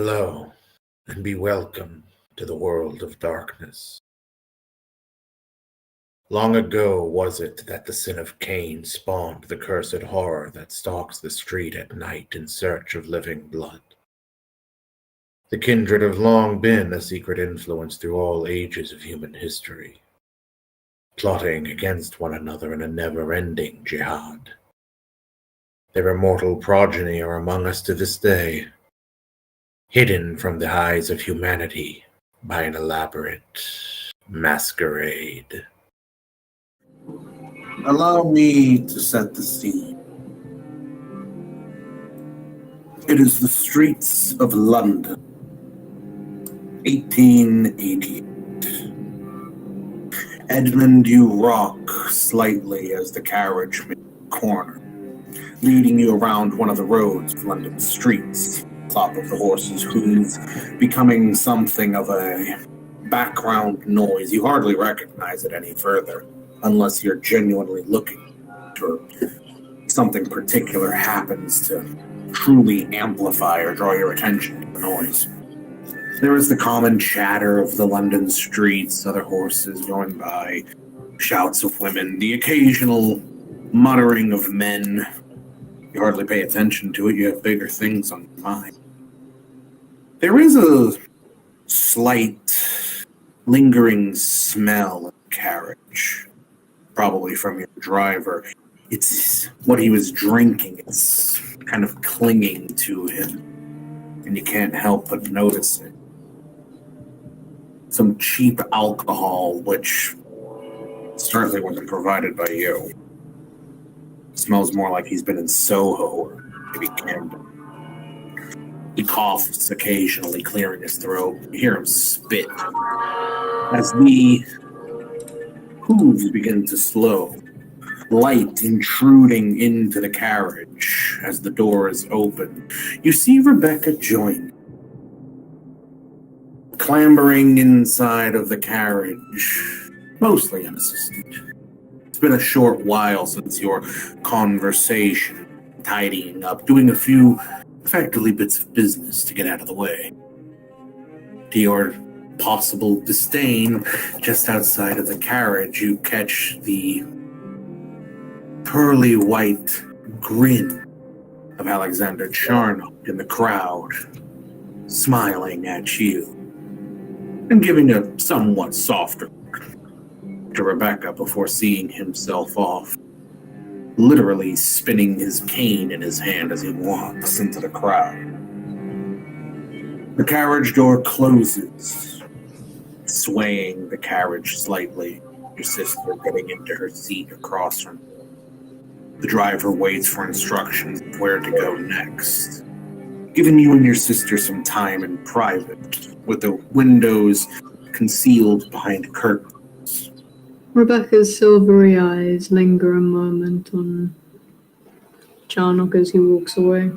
Hello, and be welcome to the world of darkness. Long ago was it that the sin of Cain spawned the cursed horror that stalks the street at night in search of living blood. The Kindred have long been a secret influence through all ages of human history, plotting against one another in a never-ending jihad. Their immortal progeny are among us to this day, hidden from the eyes of humanity by an elaborate masquerade. Allow me to set the scene. It is the streets of London, 1888. Edmund, you rock slightly as the carriage makes a corner, leading you around one of the roads of London streets. Top of the horse's hooves, becoming something of a background noise. You hardly recognize it any further, unless you're genuinely looking, or something particular happens to truly amplify or draw your attention to the noise. There is the common chatter of the London streets, other horses going by, shouts of women, the occasional muttering of men. You hardly pay attention to it, you have bigger things on your mind. There is a slight, lingering smell of carriage, probably from your driver. It's what he was drinking. It's kind of clinging to him, and you can't help but notice it. Some cheap alcohol, which certainly wasn't provided by you. Smells more like he's been in Soho or maybe Camden. He coughs occasionally, clearing his throat. You hear him spit as the hooves begin to slow. Light intruding into the carriage as the door is open. You see Rebecca join, clambering inside of the carriage, mostly unassisted. It's been a short while since your conversation, tidying up, doing a few effectively bits of business to get out of the way. To your possible disdain, just outside of the carriage, you catch the pearly white grin of Alexander Charnock in the crowd, smiling at you, and giving a somewhat softer look to Rebecca before seeing himself off, literally spinning his cane in his hand as he walks into the crowd. The carriage door closes, swaying the carriage slightly, your sister getting into her seat across from you. The driver waits for instructions of where to go next, giving you and your sister some time in private, with the windows concealed behind curtains. Rebecca's silvery eyes linger a moment on Charnock as he walks away.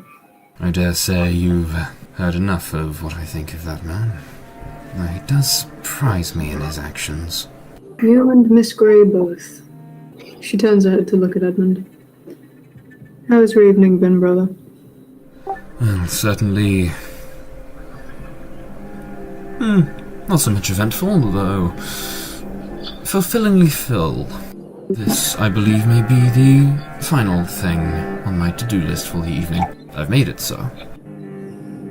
I dare say you've heard enough of what I think of that man. He does surprise me in his actions. You and Miss Grey both. She turns her head to look at Edmund. How's your evening been, brother? Well, certainly... not so much eventful, though fulfillingly full. This, I believe, may be the final thing on my to-do list for the evening. I've made it so.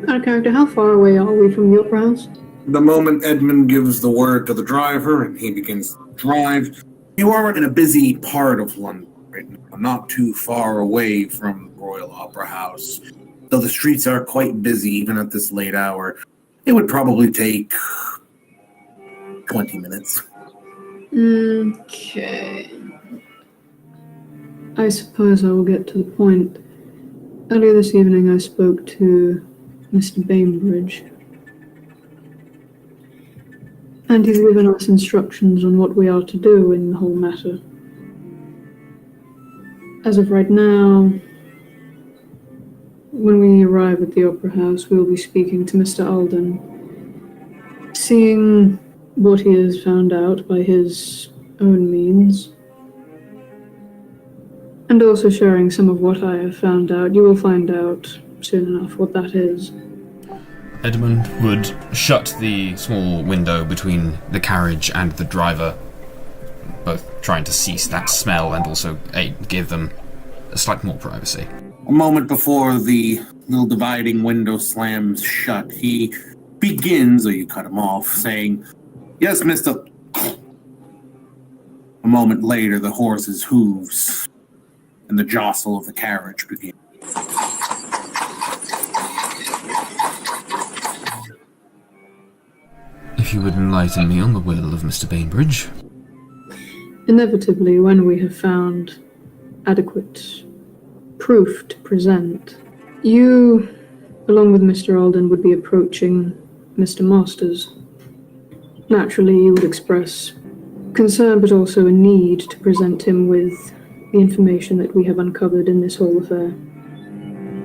Out of character, how far away are we from the Opera House? The moment Edmund gives the word to the driver and he begins to drive, you are in a busy part of London right now, not too far away from the Royal Opera House. Though the streets are quite busy even at this late hour, it would probably take 20 minutes. Okay. I suppose I will get to the point. Earlier this evening I spoke to Mr. Bainbridge, and he's given us instructions on what we are to do in the whole matter. As of right now, when we arrive at the Opera House, we'll be speaking to Mr. Alden, seeing what he has found out by his own means, and also sharing some of what I have found out. You will find out soon enough what that is. Edmund would shut the small window between the carriage and the driver, both trying to cease that smell and also give them a slight more privacy. A moment before the little dividing window slams shut, he begins, or you cut him off, saying, "Yes, Mr." A moment later, the horse's hooves and the jostle of the carriage begin. If you would enlighten me on the will of Mr. Bainbridge. Inevitably, when we have found adequate proof to present, you, along with Mr. Alden, would be approaching Mr. Masters. Naturally, you would express concern, but also a need to present him with the information that we have uncovered in this whole affair,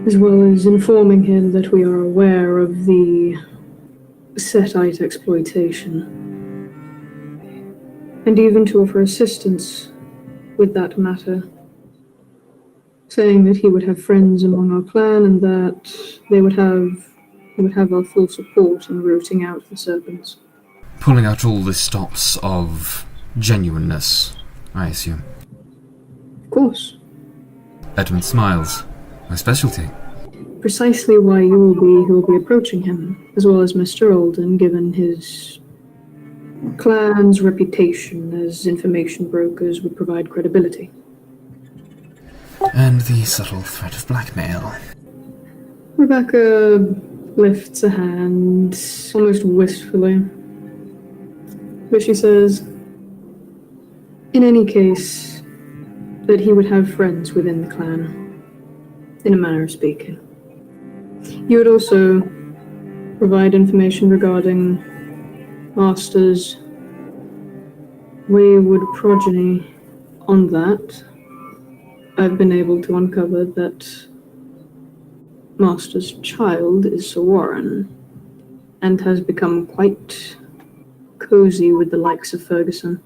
as well as informing him that we are aware of the Setite exploitation, and even to offer assistance with that matter, saying that he would have friends among our clan and that he would have our full support in rooting out the serpents. Pulling out all the stops of genuineness, I assume. Of course. Edmund smiles. My specialty. Precisely why you will be approaching him, as well as Mr. Alden, given his clan's reputation as information brokers would provide credibility. And the subtle threat of blackmail. Rebecca lifts a hand, almost wistfully, but she says, in any case, that he would have friends within the clan, in a manner of speaking. You would also provide information regarding Masters' wayward progeny. On that, I've been able to uncover that Master's child is Sir Warren, and has become quite cozy with the likes of Ferguson.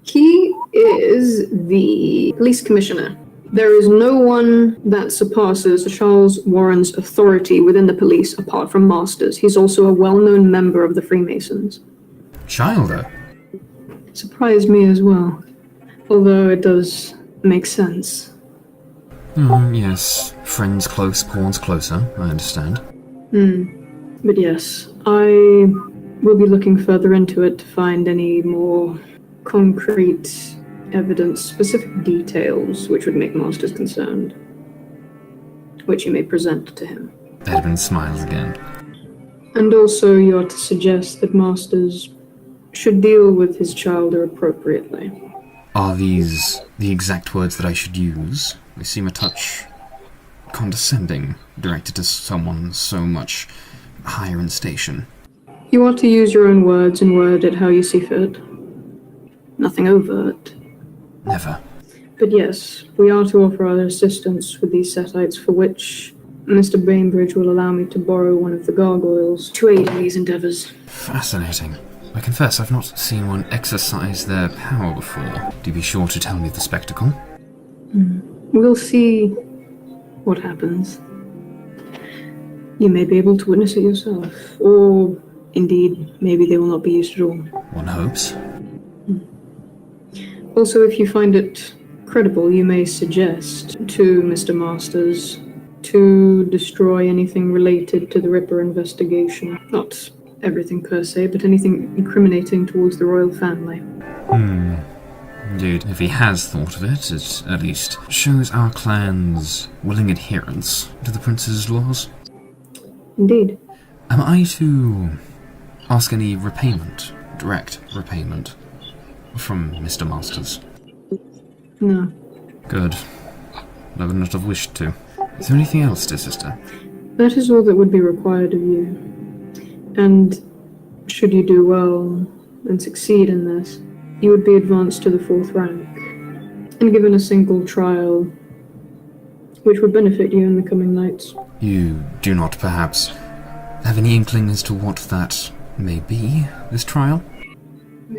He is the police commissioner. There is no one that surpasses Charles Warren's authority within the police apart from Masters. He's also a well-known member of the Freemasons. Childer? Surprised me as well, although it does make sense. Yes. Friends close, pawns closer, I understand. But yes, I will be looking further into it to find any more concrete evidence, specific details which would make Masters concerned, which you may present to him. Edmund smiles again. And also you are to suggest that Masters should deal with his child appropriately. Are these the exact words that I should use? They seem a touch condescending, directed to someone so much higher in station. You are to use your own words and word it how you see fit. Nothing overt. Never. But yes, we are to offer our assistance with these setites, for which Mr. Bainbridge will allow me to borrow one of the gargoyles to aid in these endeavours. Fascinating. I confess I've not seen one exercise their power before. Do be sure to tell me the spectacle. We'll see what happens. You may be able to witness it yourself, or indeed, maybe they will not be used at all. One hopes. Also, if you find it credible, you may suggest to Mr. Masters to destroy anything related to the Ripper investigation. Not everything per se, but anything incriminating towards the royal family. Indeed, if he has thought of it, it at least shows our clan's willing adherence to the prince's laws. Indeed. Am I to ask any repayment, direct repayment, from Mr. Masters? No. Good. I would not have wished to. Is there anything else, dear sister? That is all that would be required of you. And should you do well and succeed in this, you would be advanced to the 4th rank and given a single trial, which would benefit you in the coming nights. You do not, perhaps, have any inkling as to what that may be, this trial?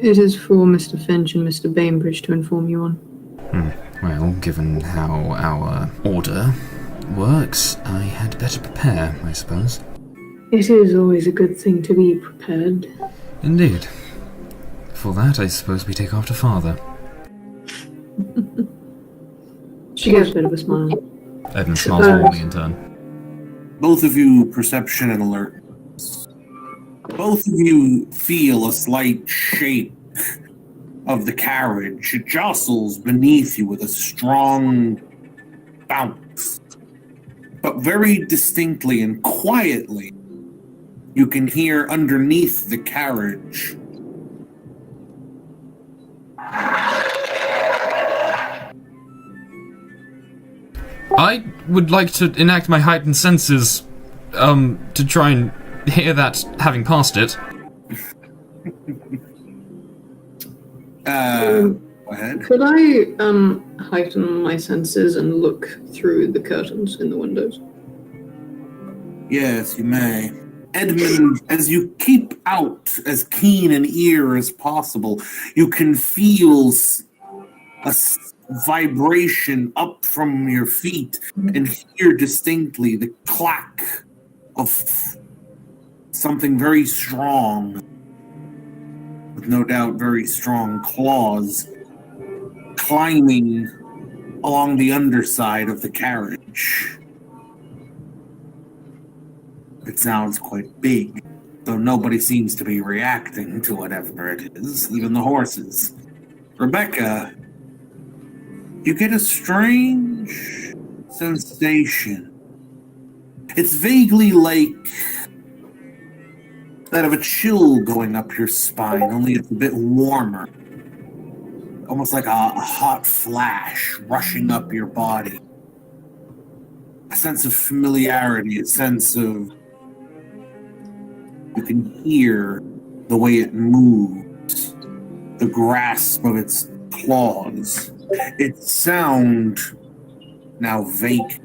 It is for Mr. Finch and Mr. Bainbridge to inform you on. Well, given how our order works, I had better prepare, I suppose. It is always a good thing to be prepared. Indeed. For that, I suppose we take after father. She gives a bit of a smile. Edmund smiles warmly in turn. Both of you, perception and alert. Both of you feel a slight shake of the carriage. It jostles beneath you with a strong bounce. But very distinctly and quietly, you can hear underneath the carriage I would like to enact my heightened senses, to try and hear that having passed it. Go ahead. Could I heighten my senses and look through the curtains in the windows? Yes, you may. Edmund, as you keep out as keen an ear as possible, you can feel a vibration up from your feet and hear distinctly the clack of something very strong, with no doubt very strong claws, climbing along the underside of the carriage. It sounds quite big, though nobody seems to be reacting to whatever it is, even the horses. Rebecca, you get a strange sensation. It's vaguely like that of a chill going up your spine, only it's a bit warmer. Almost like a hot flash rushing up your body. A sense of familiarity, a sense of... You can hear the way it moves, the grasp of its claws. Its sound now vacant.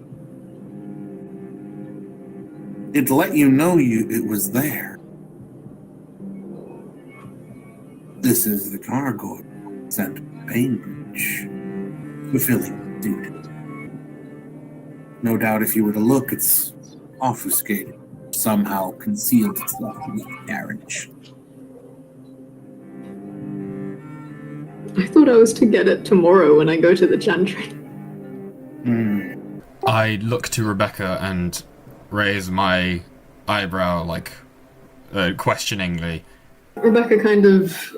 It let you know it was there. This is the cargo sent Bainbridge, fulfilling duty. No doubt if you were to look, it's obfuscated, somehow concealed itself beneath the carriage. I thought I was to get it tomorrow when I go to the Chantry. I look to Rebecca and raise my eyebrow, questioningly. Rebecca kind of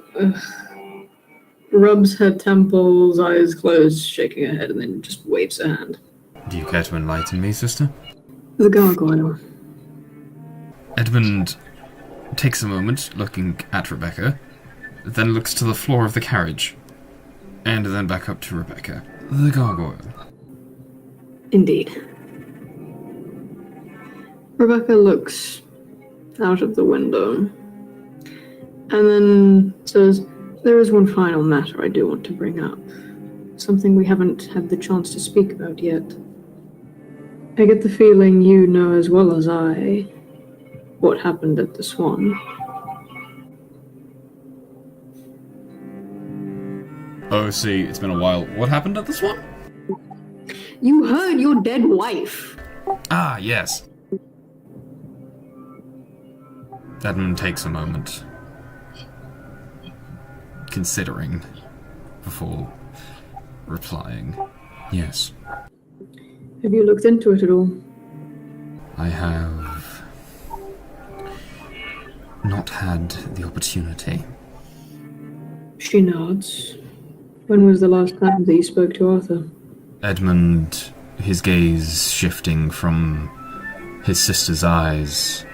rubs her temples, eyes closed, shaking her head, and then just waves her hand. Do you care to enlighten me, sister? The gargoyle. Edmund takes a moment, looking at Rebecca, then looks to the floor of the carriage, and then back up to Rebecca. The gargoyle. Indeed. Rebecca looks out of the window, and then says, "There is one final matter I do want to bring up. Something we haven't had the chance to speak about yet. I get the feeling you know as well as I what happened at the Swan." Oh, see, it's been a while. What happened at the Swan? You heard your dead wife. Ah, yes. Edmund takes a moment, considering, before replying. Yes. Have you looked into it at all? I have not had the opportunity. She nods. When was the last time that you spoke to Arthur? Edmund, his gaze shifting from his sister's eyes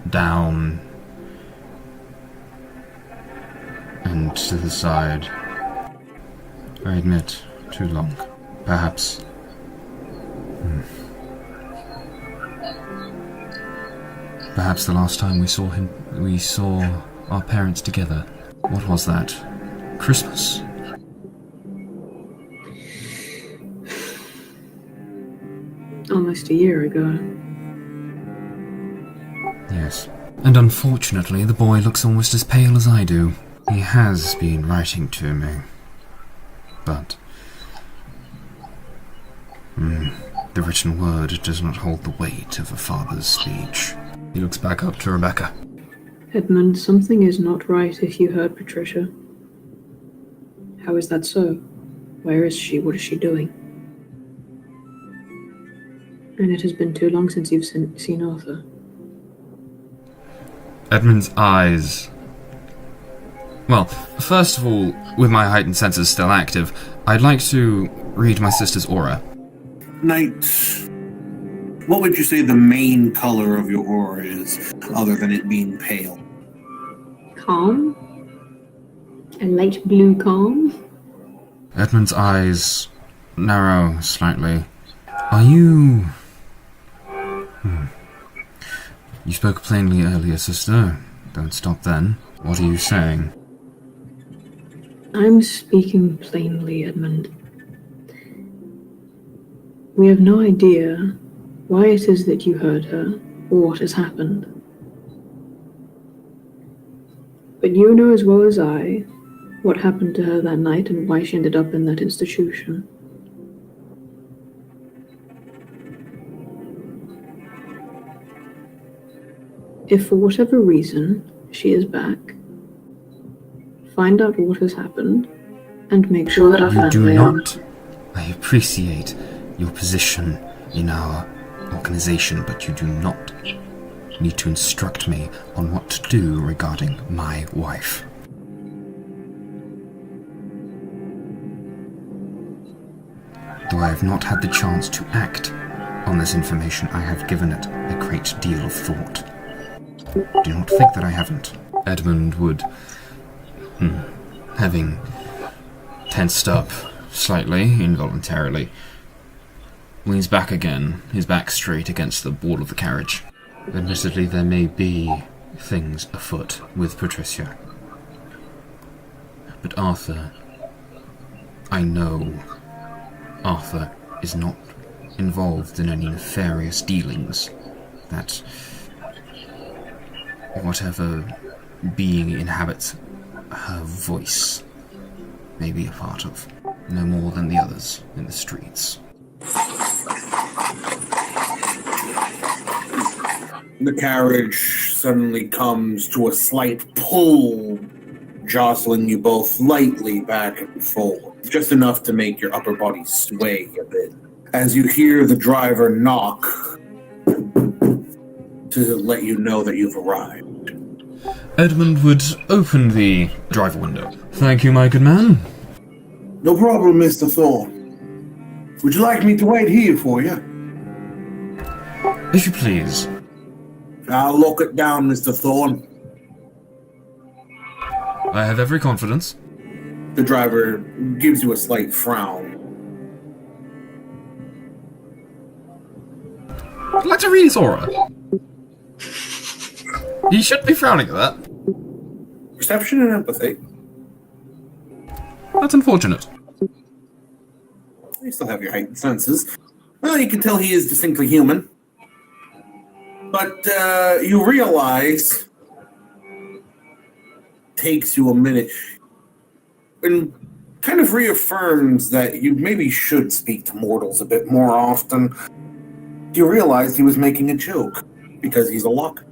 down and to the side. I admit, too long. Perhaps. Perhaps the last time we saw our parents together. What was that? Christmas? Almost a year ago. Yes. And unfortunately, the boy looks almost as pale as I do. He has been writing to me. But... the written word does not hold the weight of a father's speech. He looks back up to Rebecca. Edmund, something is not right if you heard Patricia. How is that so? Where is she? What is she doing? And it has been too long since you've seen Arthur. Edmund's eyes... Well, first of all, with my heightened senses still active, I'd like to read my sister's aura. Knight, what would you say the main color of your aura is, other than it being pale? Calm? A light blue calm? Edmund's eyes narrow slightly. Are you... You spoke plainly earlier, sister. Don't stop then. What are you saying? I'm speaking plainly, Edmund. We have no idea why it is that you heard her, or what has happened. But you know as well as I what happened to her that night and why she ended up in that institution. If for whatever reason she is back, find out what has happened and make sure that our You do family not. I appreciate your position in our organization, but you do not need to instruct me on what to do regarding my wife. Though I have not had the chance to act on this information, I have given it a great deal of thought. Do not think that I haven't. Edmund would, having tensed up slightly, involuntarily, leans back again, his back straight against the wall of the carriage. Admittedly, there may be things afoot with Patricia. But Arthur, I know Arthur is not involved in any nefarious dealings that whatever being inhabits her voice may be a part of, no more than the others in the streets. The carriage suddenly comes to a slight pull, jostling you both lightly back and forth, just enough to make your upper body sway a bit. As you hear the driver knock to let you know that you've arrived. Edmund would open the driver window. Thank you, my good man. No problem, Mr. Thorne. Would you like me to wait here for you? If you please. I'll lock it down, Mr. Thorne. I have every confidence. The driver gives you a slight frown. I'd like to read his aura. You shouldn't be frowning at that. Perception and empathy. That's unfortunate. You still have your heightened senses. Well, you can tell he is distinctly human. But you realize takes you a minute and kind of reaffirms that you maybe should speak to mortals a bit more often. You realize he was making a joke because he's a lock.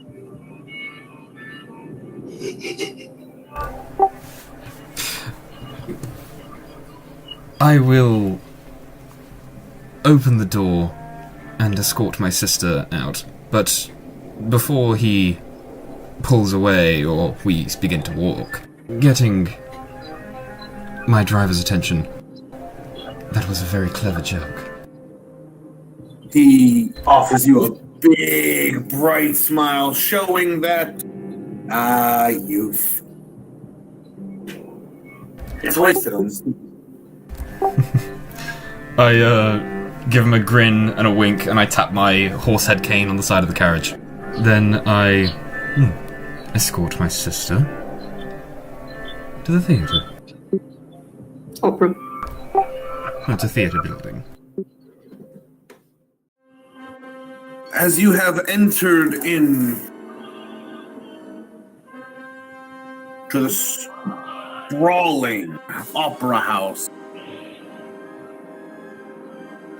I will open the door and escort my sister out, but before he pulls away or we begin to walk, getting my driver's attention, that was a very clever joke. He offers you a big, bright smile, showing that, you've... It's wasted on this. I give him a grin and a wink, and I tap my horsehead cane on the side of the carriage. Then I escort my sister to the theatre. Opera. It's a theatre building. As you have entered in to the sprawling opera house,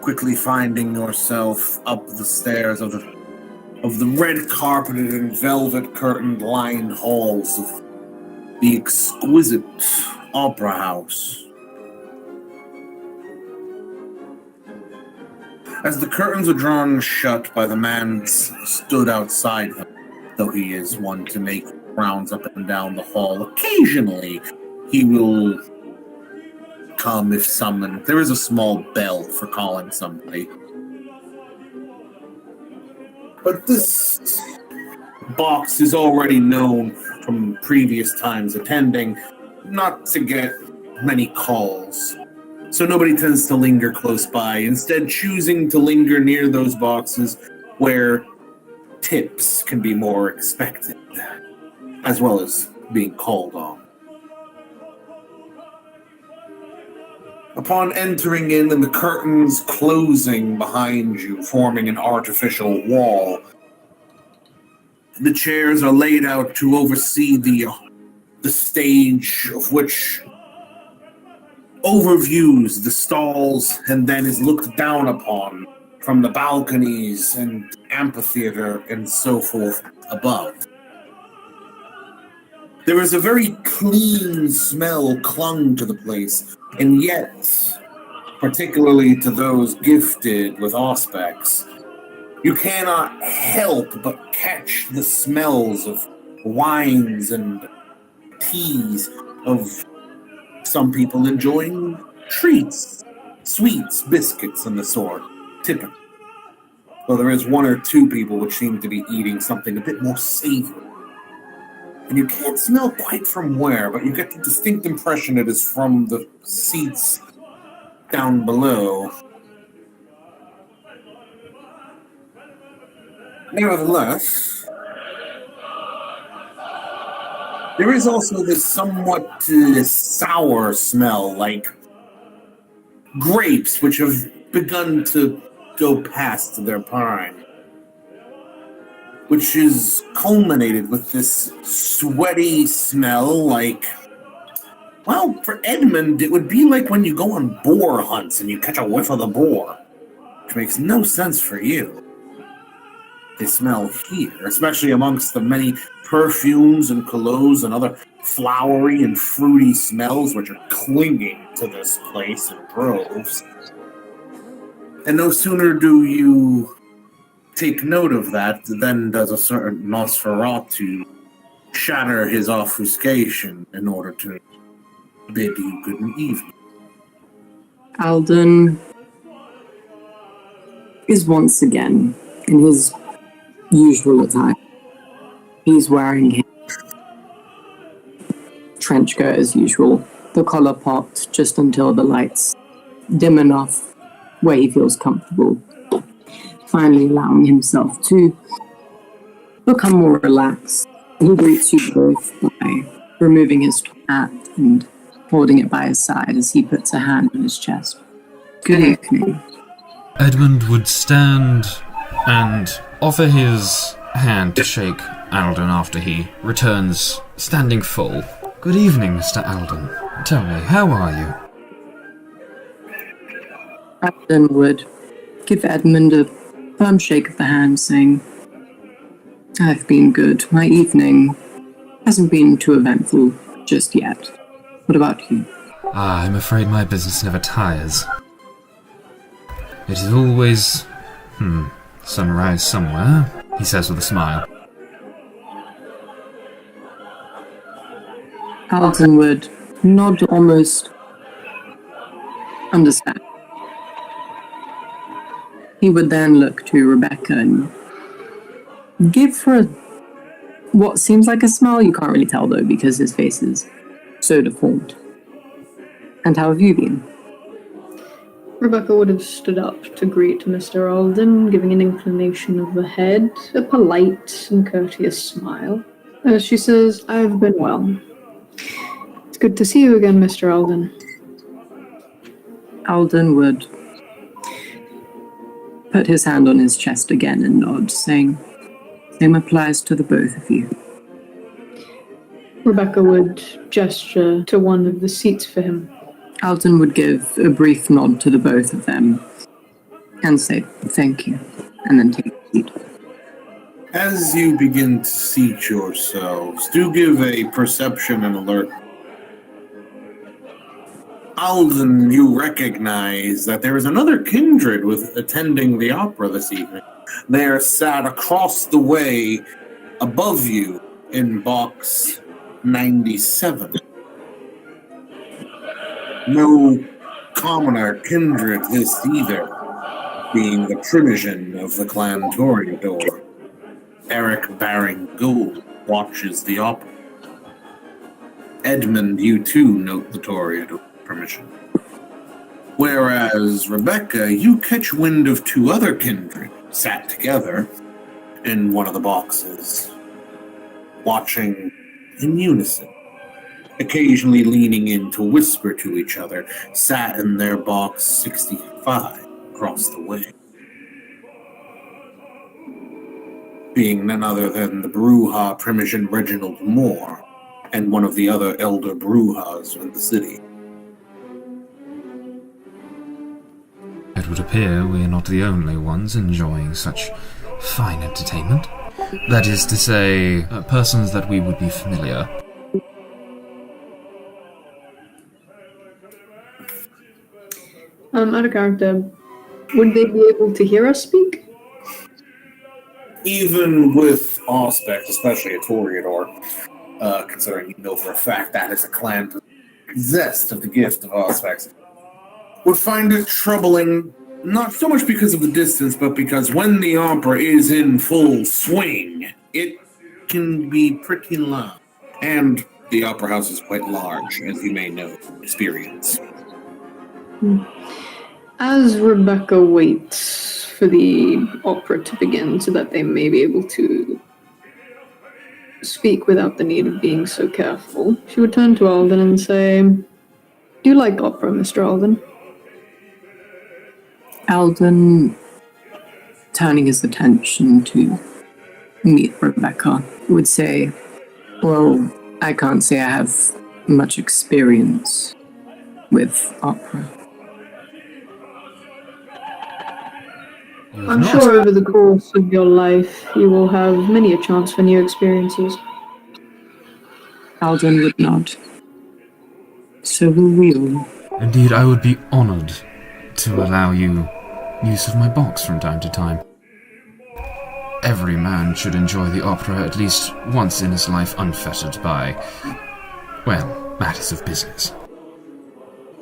quickly finding yourself up the stairs of the of the red carpeted and velvet curtained lined halls of the exquisite opera house. As the curtains are drawn shut by the man stood outside them, though he is one to make rounds up and down the hall, occasionally he will come if summoned. There is a small bell for calling somebody. But this box is already known from previous times attending not to get many calls. So nobody tends to linger close by, instead choosing to linger near those boxes where tips can be more expected, as well as being called on. Upon entering in and the curtains closing behind you, forming an artificial wall, the chairs are laid out to oversee the stage, of which overviews the stalls and then is looked down upon from the balconies and amphitheater and so forth above. There is a very clean smell clung to the place, and yet, particularly to those gifted with auspex, you cannot help but catch the smells of wines and teas, of some people enjoying treats, sweets, biscuits, and the sort, typically. Though there is one or two people which seem to be eating something a bit more savory. And you can't smell quite from where, but you get the distinct impression it is from the seats down below. Nevertheless, there is also this somewhat sour smell, like grapes which have begun to go past their prime, which is culminated with this sweaty smell like, well, for Edmund, it would be like when you go on boar hunts and you catch a whiff of the boar, which makes no sense for you. They smell here, especially amongst the many perfumes and colognes and other flowery and fruity smells which are clinging to this place in droves. And no sooner do you take note of that than does a certain Nosferatu shatter his obfuscation in order to bid you good evening. Alden is once again in his usual attire. He's wearing his trench coat as usual, the collar popped just until the lights dim enough where he feels comfortable, finally allowing himself to become more relaxed. He greets you both by removing his hat and holding it by his side as he puts a hand on his chest. Good evening. Edmund would stand and offer his hand to shake Alden after he returns, standing full. Good evening, Mr. Alden. Tell me, how are you? Alden would give Edmund a firm shake of the hand, saying, I've been good. My evening hasn't been too eventful just yet. What about you? I'm afraid my business never tires. It is always, sunrise somewhere, he says with a smile. Alden would nod almost understand. He would then look to Rebecca and give her what seems like a smile. You can't really tell though because his face is so deformed. And how have you been? Rebecca would have stood up to greet Mr. Alden, giving an inclination of the head, a polite and courteous smile. As she says, I've been well. It's good to see you again, Mr. Alden. Alden would put his hand on his chest again and nod, saying, same applies to the both of you. Rebecca would gesture to one of the seats for him. Alden would give a brief nod to the both of them and say, thank you, and then take a seat. As you begin to seat yourselves, do give a perception and alert. Alden, you recognize that there is another kindred with attending the opera this evening. They are sat across the way above you in box 97. No commoner kindred this either, being the Primogen of the clan Toreador. Eric Baring Gould watches the opera. Edmund, you too note the Toreador Primogen. Whereas Rebecca, you catch wind of two other kindred sat together in one of the boxes, watching in unison, occasionally leaning in to whisper to each other, sat in their box 65 across the way. Being none other than the Brujah Primogen Reginald Moore, and one of the other elder Brujahs in the city. It would appear we are not the only ones enjoying such fine entertainment. That is to say, persons that we would be familiar. Out of character, would they be able to hear us speak? Even with Auspex, especially a Toreador, considering you know for a fact that is a clan possessed of the gift of Auspex, would find it troubling, not so much because of the distance, but because when the opera is in full swing, it can be pretty loud. And the opera house is quite large, as you may know from experience. As Rebecca waits for the opera to begin so that they may be able to speak without the need of being so careful, she would turn to Alden and say, "Do you like opera, Mr. Alden?" Alden, turning his attention to meet Rebecca, would say, "Well, I can't say I have much experience with opera." I'm sure over the course of your life you will have many a chance for new experiences. Alden would nod. So will we all. Indeed, I would be honored to allow you use of my box from time to time. Every man should enjoy the opera at least once in his life unfettered by, well, matters of business.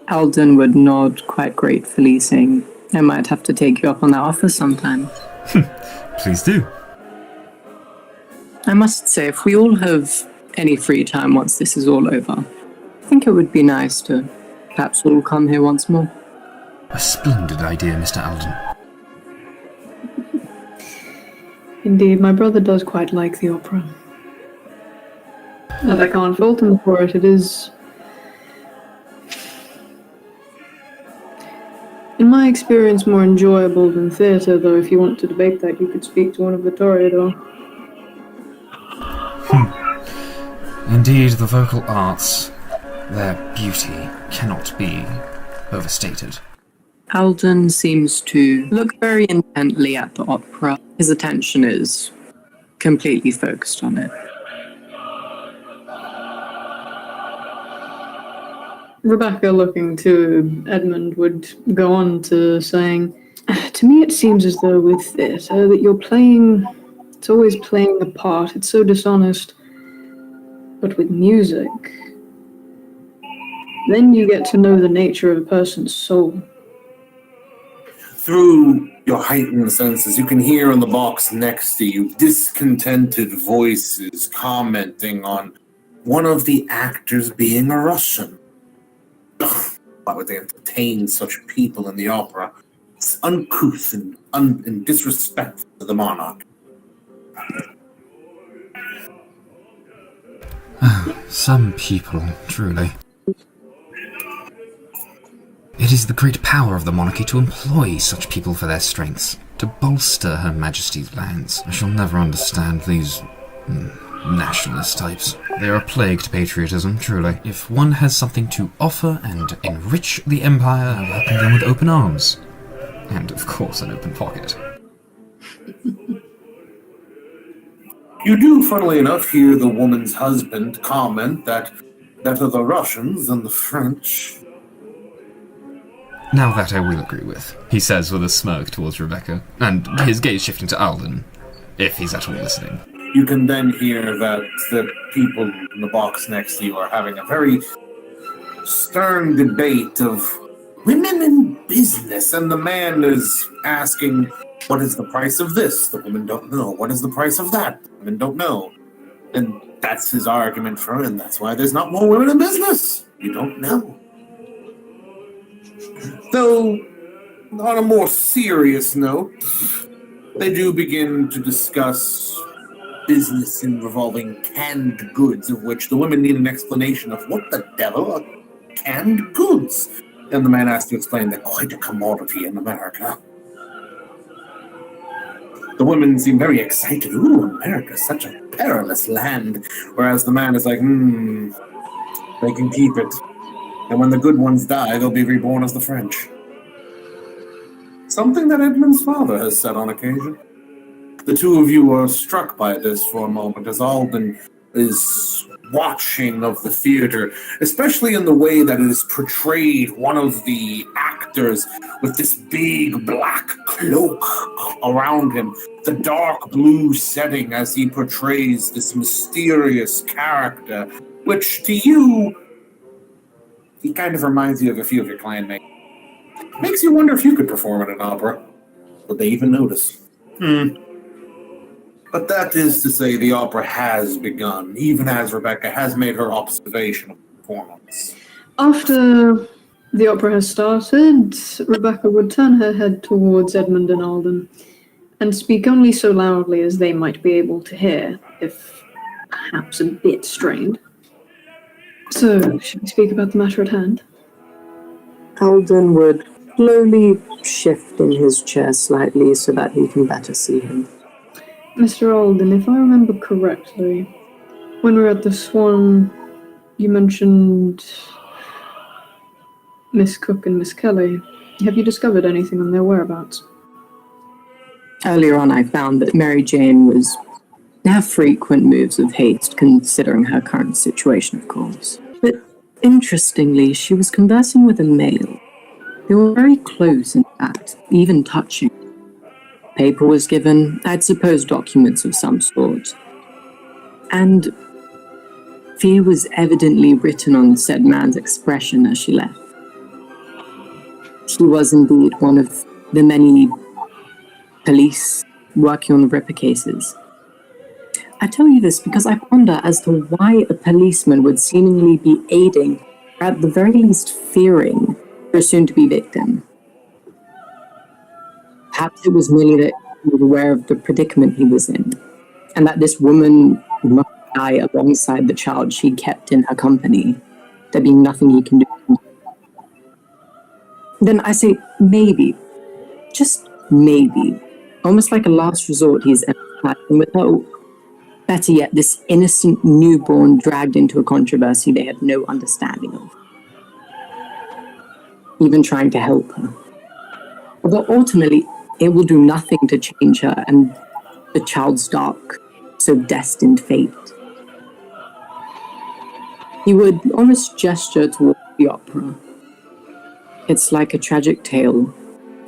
Alden would nod quite gratefully, saying, "I might have to take you up on that offer sometime." Please do. I must say, if we all have any free time once this is all over, I think it would be nice to perhaps all come here once more. A splendid idea, Mr. Alden. Indeed, my brother does quite like the opera. And I can't fault him for it. It is, in my experience, more enjoyable than theatre, though if you want to debate that, you could speak to one of the Toreador. Indeed, the vocal arts, their beauty cannot be overstated. Alden seems to look very intently at the opera. His attention is completely focused on it. Rebecca, looking to Edmund, would go on to saying, "To me it seems as though with theatre that you're playing, it's always playing a part, it's so dishonest. But with music, then you get to know the nature of a person's soul." Through your heightened senses, you can hear in the box next to you discontented voices commenting on one of the actors being a Russian. Why would they entertain such people in the opera? It's uncouth and disrespectful to the monarch. Some people, truly. It is the great power of the monarchy to employ such people for their strengths, to bolster Her Majesty's lands. I shall never understand these nationalist types. They are a plague to patriotism, truly. If one has something to offer and enrich the Empire, I welcome them with open arms. And, of course, an open pocket. You do, funnily enough, hear the woman's husband comment that better the Russians than the French. Now that I will agree with, he says with a smirk towards Rebecca, and his gaze shifting to Alden, if he's at all listening. You can then hear that the people in the box next to you are having a very stern debate of women in business, and the man is asking, what is the price of this? The women don't know. What is the price of that? The women don't know. And that's his argument for it, and that's why there's not more women in business. You don't know. Though, on a more serious note, they do begin to discuss business involving canned goods, of which the women need an explanation of what the devil are canned goods. And the man has to explain they're quite a commodity in America. The women seem very excited. Ooh, America's such a perilous land. Whereas the man is like, they can keep it. And when the good ones die, they'll be reborn as the French. Something that Edmund's father has said on occasion. The two of you are struck by this for a moment, as Alden is watching of the theater, especially in the way that it is portrayed. One of the actors with this big black cloak around him, the dark blue setting as he portrays this mysterious character, which to you, he kind of reminds you of a few of your clanmates. Makes you wonder if you could perform at an opera. Would they even notice? But that is to say, the opera has begun, even as Rebecca has made her observation of the performance. After the opera has started, Rebecca would turn her head towards Edmund and Alden and speak only so loudly as they might be able to hear, if perhaps a bit strained. So, should we speak about the matter at hand? Alden would slowly shift in his chair slightly so that he can better see him. Mr. Alden, if I remember correctly, when we were at the Swan, you mentioned Miss Cook and Miss Kelly. Have you discovered anything on their whereabouts? Earlier on, I found that Mary Jane was have frequent moves of haste, considering her current situation, of course. But interestingly, she was conversing with a male. They were very close, in fact, even touching. Paper was given, I'd suppose documents of some sort. And fear was evidently written on said man's expression as she left. She was indeed one of the many police working on the Ripper cases. I tell you this because I wonder as to why a policeman would seemingly be aiding, or at the very least fearing, her soon-to-be victim. Perhaps it was merely that he was aware of the predicament he was in, and that this woman must die alongside the child she kept in her company, there being nothing he can do. Then I say maybe, just maybe, almost like a last resort he's empathizing with her. Better yet, this innocent newborn dragged into a controversy they had no understanding of. Even trying to help her. Although ultimately, it will do nothing to change her and the child's dark, so destined fate. He would almost gesture towards the opera. It's like a tragic tale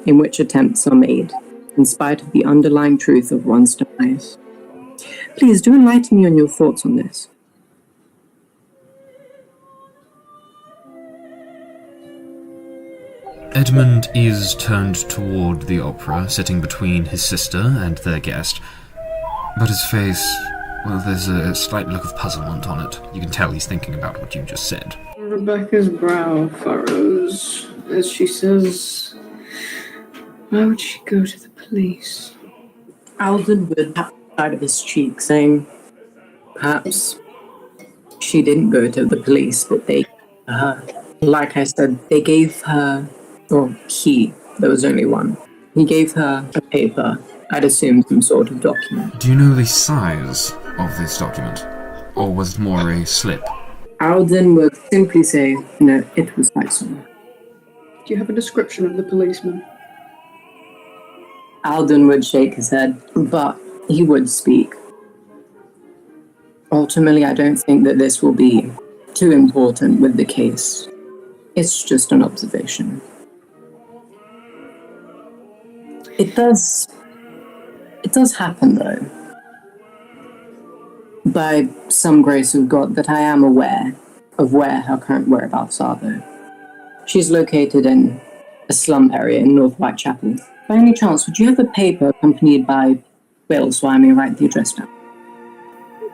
in which attempts are made, in spite of the underlying truth of one's demise. Please do enlighten me on your thoughts on this. Edmund is turned toward the opera, sitting between his sister and their guest. But his face, well, there's a slight look of puzzlement on it. You can tell he's thinking about what you just said. Rebecca's brow furrows as she says, why would she go to the police? Alden would tap the side of his cheek, saying, perhaps she didn't go to the police, but they like I said, they gave her, or he, there was only one. He gave her a paper, I'd assume some sort of document. Do you know the size of this document? Or was it more a slip? Alden would simply say, no, it was quite small. Do you have a description of the policeman? Alden would shake his head, but he would speak. Ultimately, I don't think that this will be too important with the case. It's just an observation. It does happen, though, by some grace of God, that I am aware of where her current whereabouts are, though. She's located in a slum area in North Whitechapel. By any chance, would you have a paper accompanied by bills so I may write the address down?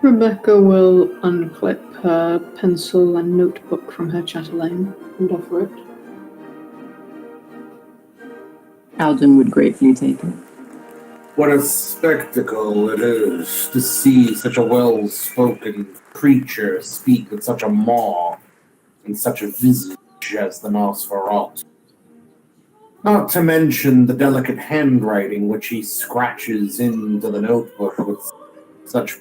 Rebecca will unclip her pencil and notebook from her chatelaine and offer it. Alden would gratefully take it. What a spectacle it is to see such a well-spoken creature speak with such a maw and such a visage as the Nosferatu. Not to mention the delicate handwriting which he scratches into the notebook with such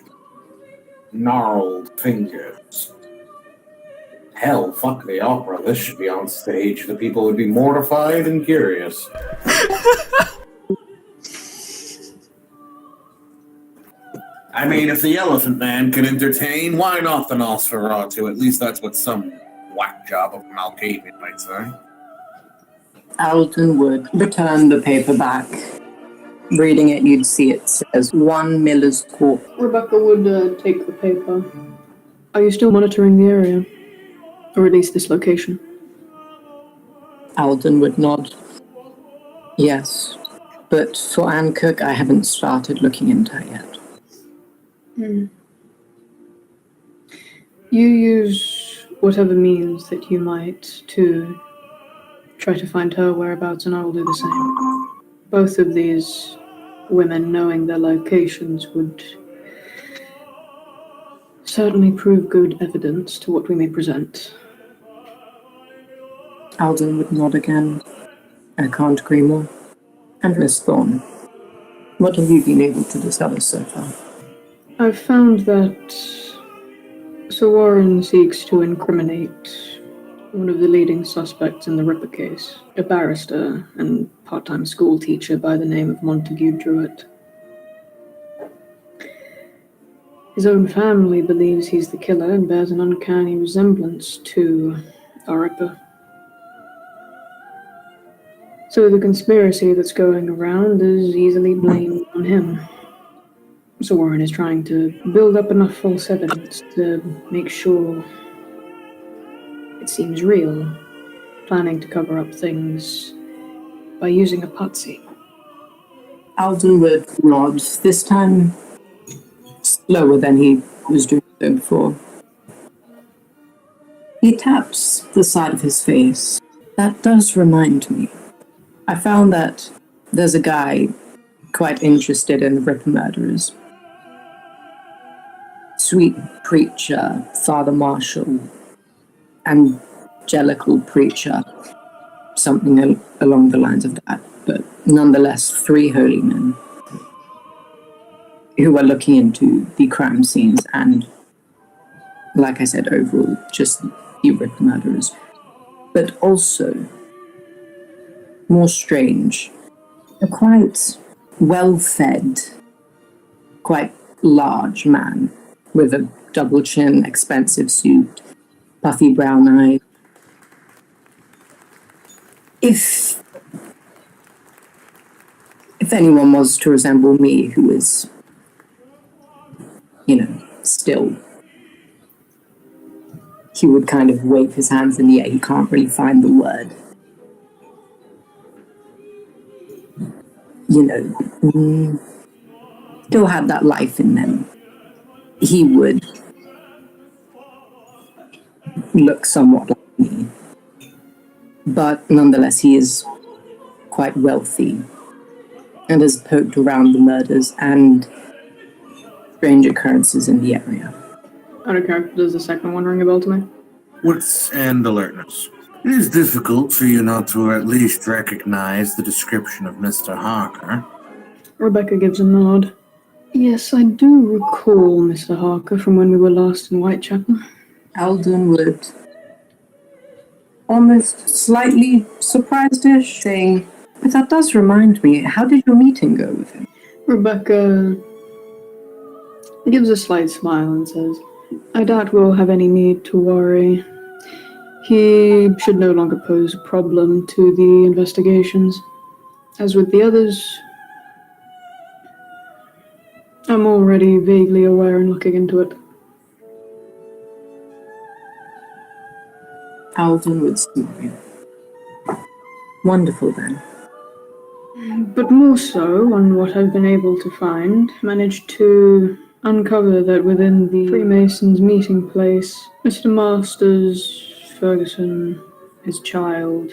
gnarled fingers. Hell, fuck the opera. This should be on stage. The people would be mortified and curious. I mean, if the Elephant Man can entertain, why not the Nosferatu? At least that's what some whack job of Malkavian might say. Alden would return the paper back. Reading it, you'd see it says 1 Miller's Court. Rebecca would take the paper. Are you still monitoring the area? Or at least this location? Alden would nod. Yes, but for Anne Cook, I haven't started looking into her yet. You use whatever means that you might to try to find her whereabouts, and I will do the same. Both of these women knowing their locations would certainly prove good evidence to what we may present. Alden would nod again. I can't agree more. And Miss Thorne, what have you been able to discover so far? I've found that Sir Warren seeks to incriminate one of the leading suspects in the Ripper case, a barrister and part-time school teacher by the name of Montague Druitt. His own family believes he's the killer and bears an uncanny resemblance to a Ripper. So the conspiracy that's going around is easily blamed on him. So Warren is trying to build up enough false evidence to make sure it seems real, planning to cover up things by using a patsy. Alden would nod, this time slower than he was doing so before. He taps the side of his face. That does remind me. I found that there's a guy quite interested in the Ripper murderers. Sweet preacher, Father Marshall, angelical preacher, something along the lines of that, but nonetheless 3 holy men who are looking into the crime scenes and, like I said, overall, just the Ripper murderers. But also, more strange, a quite well-fed, quite large man with a double chin, expensive suit, puffy brown eyes. If anyone was to resemble me, who is, still, he would kind of wave his hands in the air. He can't really find the word. Still had that life in them. He would look somewhat like me. But nonetheless, he is quite wealthy and has poked around the murders and strange occurrences in the area. Out of character, does the second one ring a bell to me? Wits and alertness. It is difficult for you not to at least recognize the description of Mr. Harker. Rebecca gives a nod. Yes, I do recall Mr. Harker from when we were last in Whitechapel. Alden would, almost slightly surprised-ish, saying, but that does remind me, how did your meeting go with him? Rebecca gives a slight smile and says, I doubt we'll have any need to worry. He should no longer pose a problem to the investigations. As with the others, I'm already vaguely aware and looking into it. Alden would smile. Wonderful, then. But more so, on what I've been able to find, managed to uncover that within the Freemasons' meeting place, Mr. Masters, Ferguson, his child,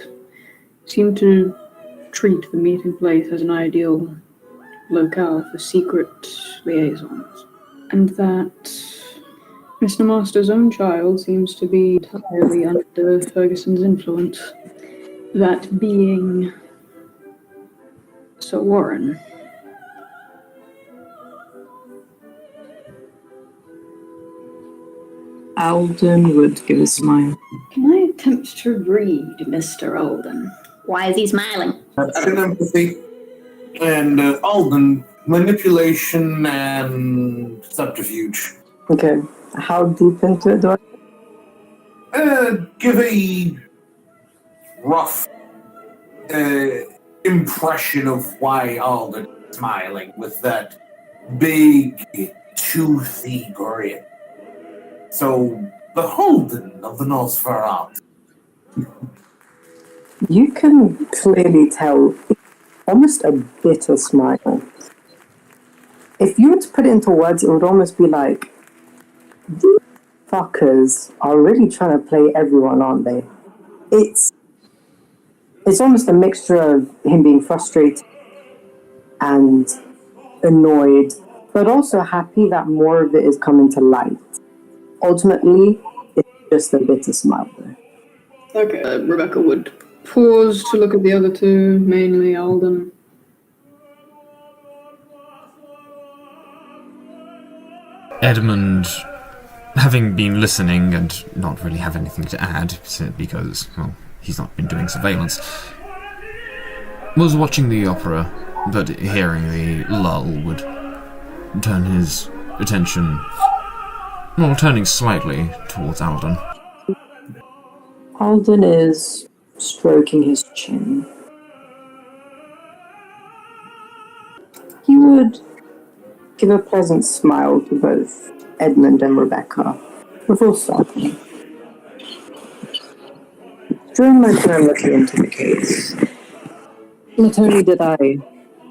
seemed to treat the meeting place as an ideal locale for secret liaisons. And that Mr. Masters' own child seems to be entirely under Ferguson's influence. That being Sir Warren. Alden would give a smile. Can I attempt to read Mr. Alden? Why is he smiling? Action, empathy, and Alden, manipulation and subterfuge. Okay. How deep into it do I? Give a rough impression of why Alden is smiling with that big, toothy grin. So, the Holden of the Nosferatu. You can clearly tell almost a bitter smile. If you were to put it into words, it would almost be like, these fuckers are really trying to play everyone, aren't they? It's almost a mixture of him being frustrated and annoyed, but also happy that more of it is coming to light. Ultimately, it's just a bitter smile there. Okay. Rebecca would pause to look at the other two, mainly Alden. Edmund, having been listening and not really have anything to add, because, well, he's not been doing surveillance, was watching the opera, but hearing the lull would turn his attention, well, turning slightly towards Alden. Alden is stroking his chin. He would give a pleasant smile to both Edmund and Rebecca before starting. During my time looking into the case, not only did I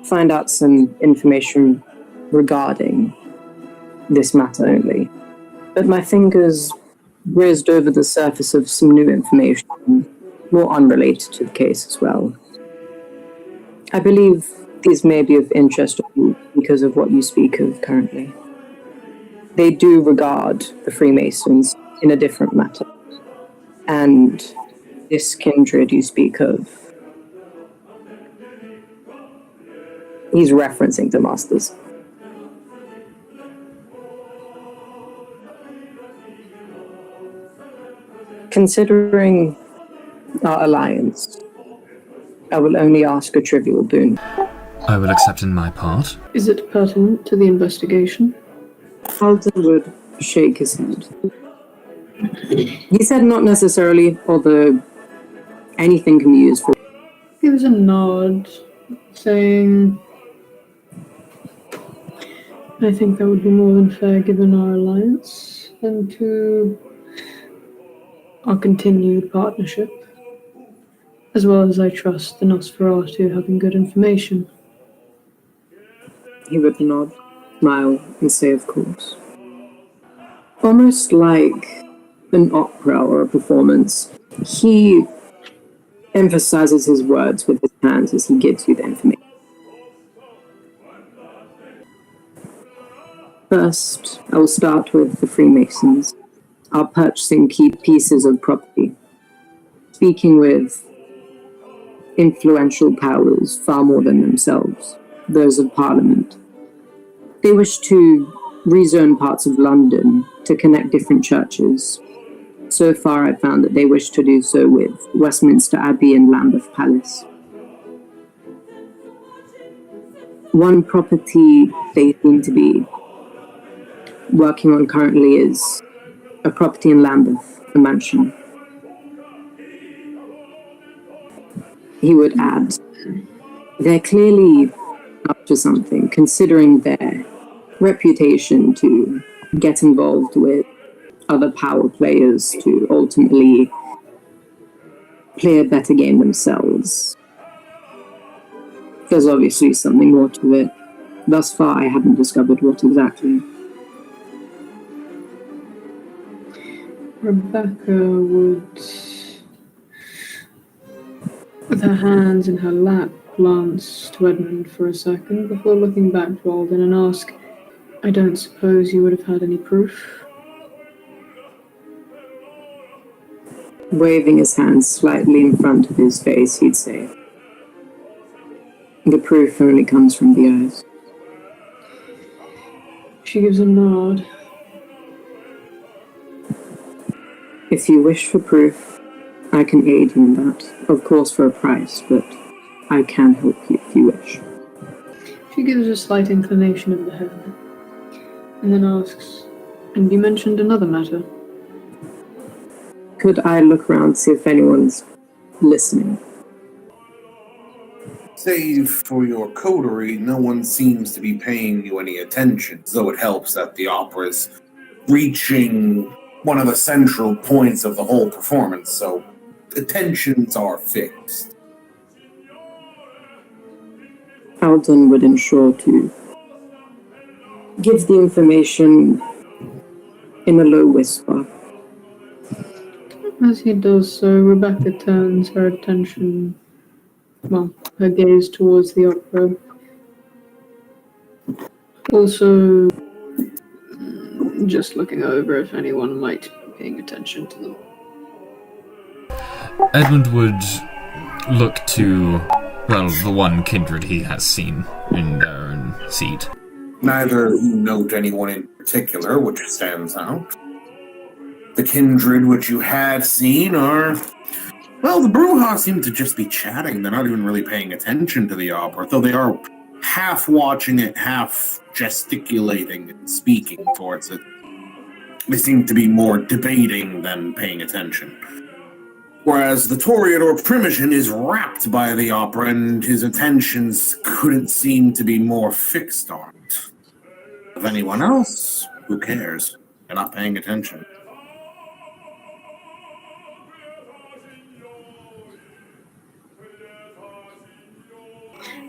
find out some information regarding this matter only, but my fingers grazed over the surface of some new information, more unrelated to the case as well. I believe these may be of interest to you because of what you speak of currently. They do regard the Freemasons in a different matter, and this kindred you speak of, he's referencing the Masters. Considering our alliance, I will only ask a trivial boon. I will accept in my part. Is it pertinent to the investigation? Alden would shake his head. He said not necessarily, although anything can be used for. Gives a nod, saying, I think that would be more than fair given our alliance and to our continued partnership, as well as I trust the Nosferatu having good information. He would nod, smile, and say, of course. Almost like an opera or a performance, he emphasizes his words with his hands as he gives you the information. First, I will start with the Freemasons. Are purchasing key pieces of property, speaking with influential powers far more than themselves, those of Parliament. They wish to rezone parts of London to connect different churches. So far, I've found that they wish to do so with Westminster Abbey and Lambeth Palace. One property they seem to be working on currently is a property in Lambeth, a mansion. He would add, they're clearly up to something, considering their reputation to get involved with other power players to ultimately play a better game themselves. There's obviously something more to it. Thus far, I haven't discovered what exactly. Rebecca would, with her hands in her lap, glance to Edmund for a second before looking back to Alden and ask, I don't suppose you would have had any proof? Waving his hands slightly in front of his face, he'd say, the proof only comes from the eyes. She gives a nod. If you wish for proof, I can aid you in that. Of course for a price, but I can help you if you wish. She gives a slight inclination of the head, and then asks, and you mentioned another matter. Could I look around, see if anyone's listening? Save for your coterie, no one seems to be paying you any attention, though it helps that the opera's reaching one of the central points of the whole performance, so attentions are fixed. Alden would ensure to give the information in a low whisper. As he does so, Rebecca turns her attention, her gaze towards the opera. Also, just looking over if anyone might be paying attention to them. Edmund would look to, the one kindred he has seen in their own seat. Neither you note anyone in particular which stands out. The kindred which you had seen are, the Brujah seem to just be chatting. They're not even really paying attention to the opera, though they are half watching it, half gesticulating and speaking towards it. They seem to be more debating than paying attention. Whereas the Toreador Primogen is rapt by the opera, and his attentions couldn't seem to be more fixed on it. Of anyone else, who cares? They're not paying attention.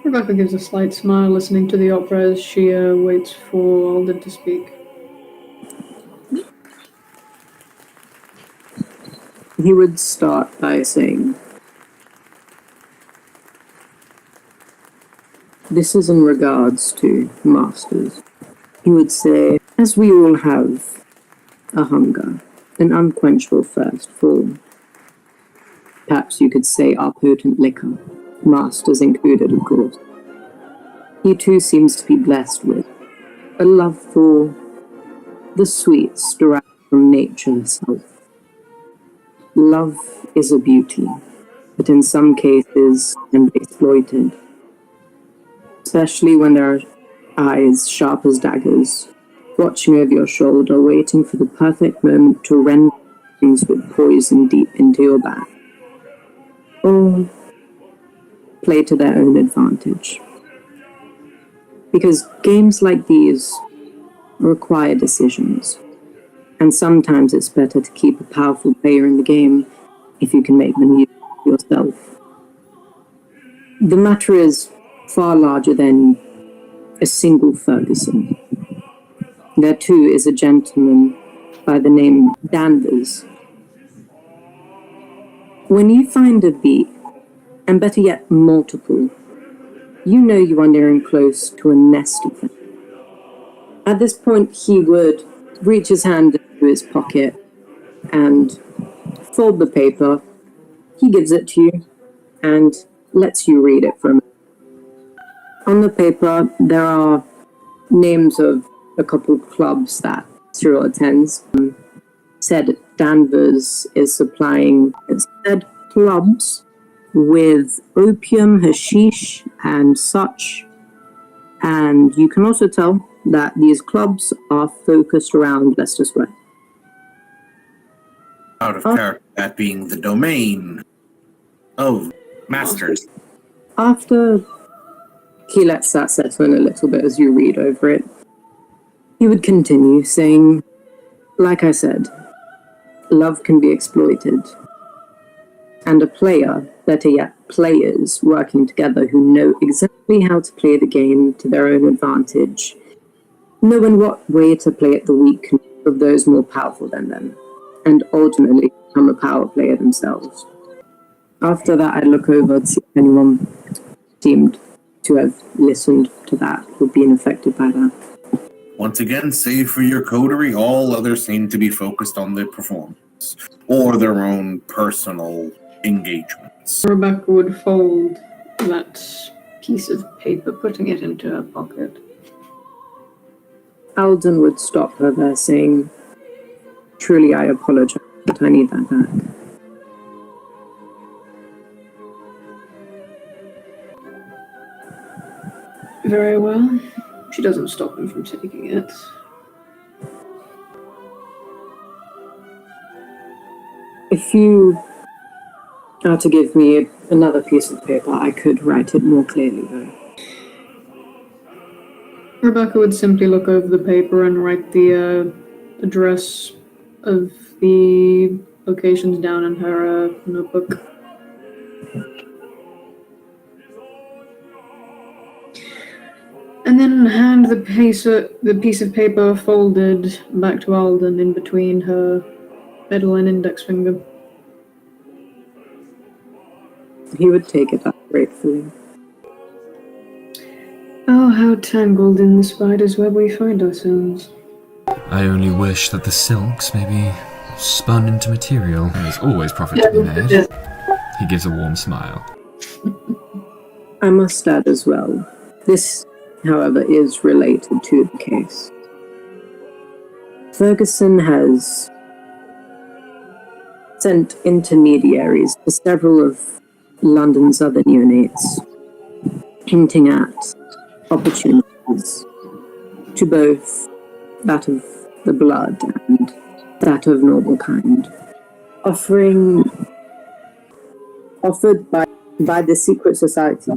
Rebecca gives a slight smile, listening to the opera as she waits for Alden to speak. He would start by saying, this is in regards to masters. He would say, as we all have a hunger, an unquenchable thirst for, perhaps you could say, our potent liquor, masters included, of course. He too seems to be blessed with a love for the sweets derived from nature herself. Love is a beauty, but in some cases can be exploited, especially when there are eyes sharp as daggers, watching over your shoulder, waiting for the perfect moment to rend things with poison deep into your back, or play to their own advantage. Because games like these require decisions, and sometimes it's better to keep a powerful player in the game if you can make them use it yourself. The matter is far larger than a single Ferguson. There too is a gentleman by the name Danvers. When you find a beak, and better yet, multiple, you know you are nearing close to a nest of them. At this point, he would reach his hand into his pocket and fold the paper. He gives it to you and lets you read it for a minute. On the paper, there are names of a couple of clubs that Cyril attends. Said Danvers is supplying said clubs with opium, hashish, and such. And you can also tell that these clubs are focused around Leicester Square. Out of character, that being the domain of masters. After he lets that settle in a little bit as you read over it, he would continue saying, like I said, love can be exploited. And a player, better yet, players working together who know exactly how to play the game to their own advantage, know in what way to play at the weakness of those more powerful than them, and ultimately become a power player themselves. After that, I'd look over to see if anyone seemed to have listened to that or been affected by that. Once again, save for your coterie, all others seem to be focused on their performance or their own personal engagements. Rebecca would fold that piece of paper, putting it into her pocket. Alden would stop her there, saying, "Truly, I apologize, but I need that back." Very well. She doesn't stop him from taking it. If you are to give me another piece of paper, I could write it more clearly, though. Rebecca would simply look over the paper and write the address of the locations down in her notebook. And then hand the piece of paper folded back to Alden in between her middle and index finger. He would take it up gratefully. Oh, how tangled in the spider's web we find ourselves. I only wish that the silks may be spun into material. There's always profit to be made. He gives a warm smile. I must add as well, this, however, is related to the case. Ferguson has sent intermediaries to several of London's other neonates, hinting at opportunities to both that of the blood and that of noble kind, offered by the secret society.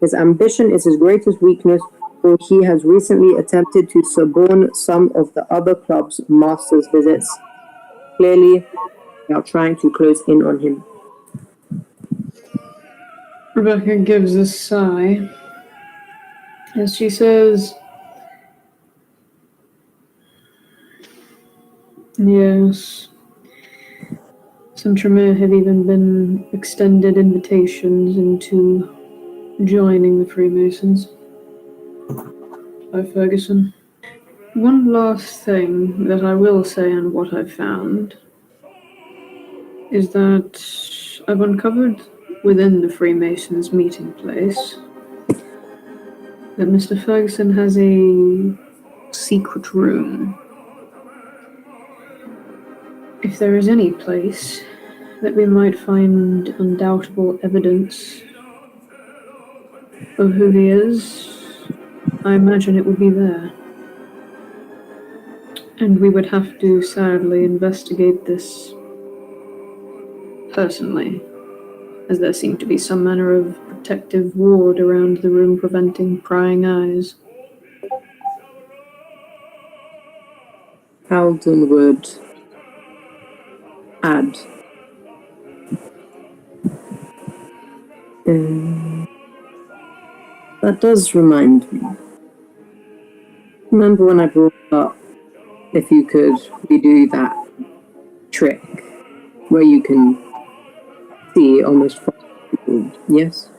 His ambition is his greatest weakness, for he has recently attempted to suborn some of the other club's masters' visits. Clearly, they are trying to close in on him. Rebecca gives a sigh as she says, "Yes. Some Tremere have even been extended invitations into joining the Freemasons by Ferguson. One last thing that I will say on what I've found is that I've uncovered within the Freemasons' meeting place that Mr. Ferguson has a secret room. If there is any place that we might find undoubtable evidence of who he is, I imagine it would be there. And we would have to sadly investigate this personally, as there seemed to be some manner of protective ward around the room preventing prying eyes." Alden would add, that does remind me. Remember when I brought up if you could redo that trick where you can see almost 5 people, yes?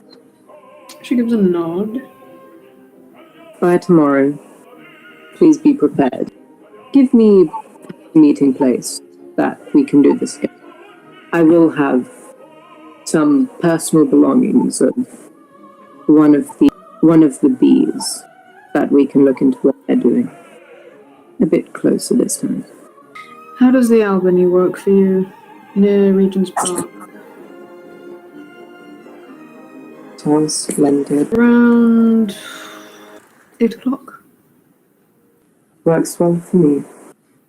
She gives a nod. By tomorrow, please be prepared. Give me a meeting place that we can do this again. I will have some personal belongings of one of the bees that we can look into what they're doing. A bit closer this time. How does the Albany work for you near Regent's Park? Sounds splendid. Around 8 o'clock. Works well for me.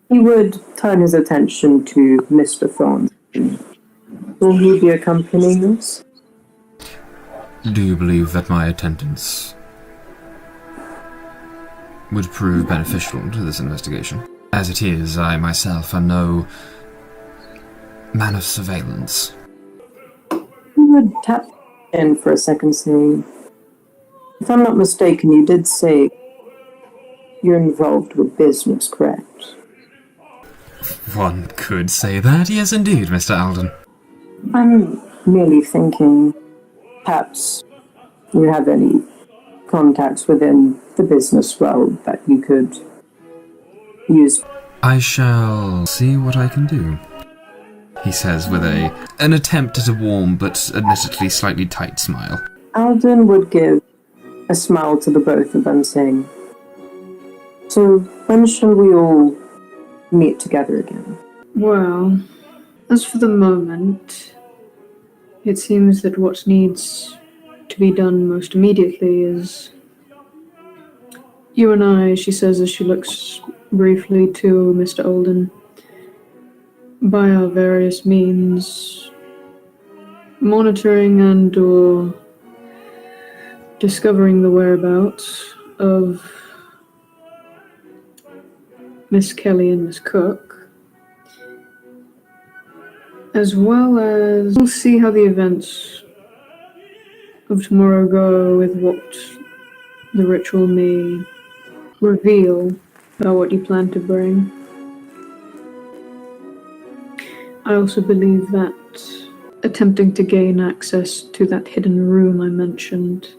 He would turn his attention to Mr. Thorne. Will he be accompanying us? Do you believe that my attendance would prove beneficial to this investigation? As it is, I myself am no man of surveillance. You would tap in for a second, saying, if I'm not mistaken, you did say you're involved with business, correct? One could say that, yes indeed, Mr. Alden. I'm merely thinking perhaps you have any contacts within the business world that you could use. I shall see what I can do, he says with an attempt at a warm but admittedly slightly tight smile. Alden would give a smile to the both of them, saying, so when shall we all meet together again? Well, as for the moment, it seems that what needs to be done most immediately is you and I, she says as she looks briefly to Mr. Alden, by our various means, monitoring and or discovering the whereabouts of Miss Kelly and Miss Cook, as well as we'll see how the events of tomorrow go with what the ritual may reveal about what you plan to bring. I also believe that attempting to gain access to that hidden room I mentioned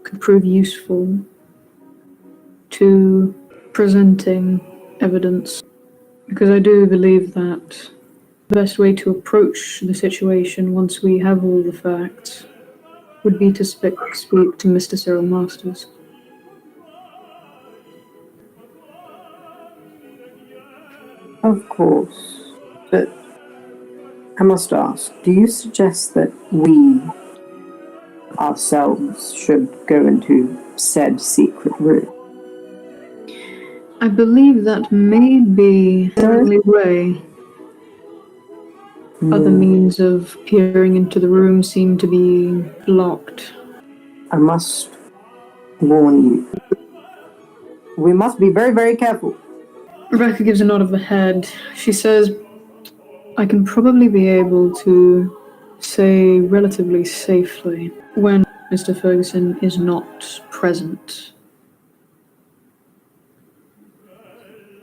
could prove useful to presenting evidence, because I do believe that the best way to approach the situation once we have all the facts would be to speak to Mr. Cyril Masters. Of course, but I must ask, do you suggest that we ourselves should go into said secret room? I believe that may be the only way. Other means of peering into the room seem to be locked. I must warn you. We must be very, very careful. Rebecca gives a nod of the head. She says, I can probably be able to say relatively safely when Mr. Ferguson is not present.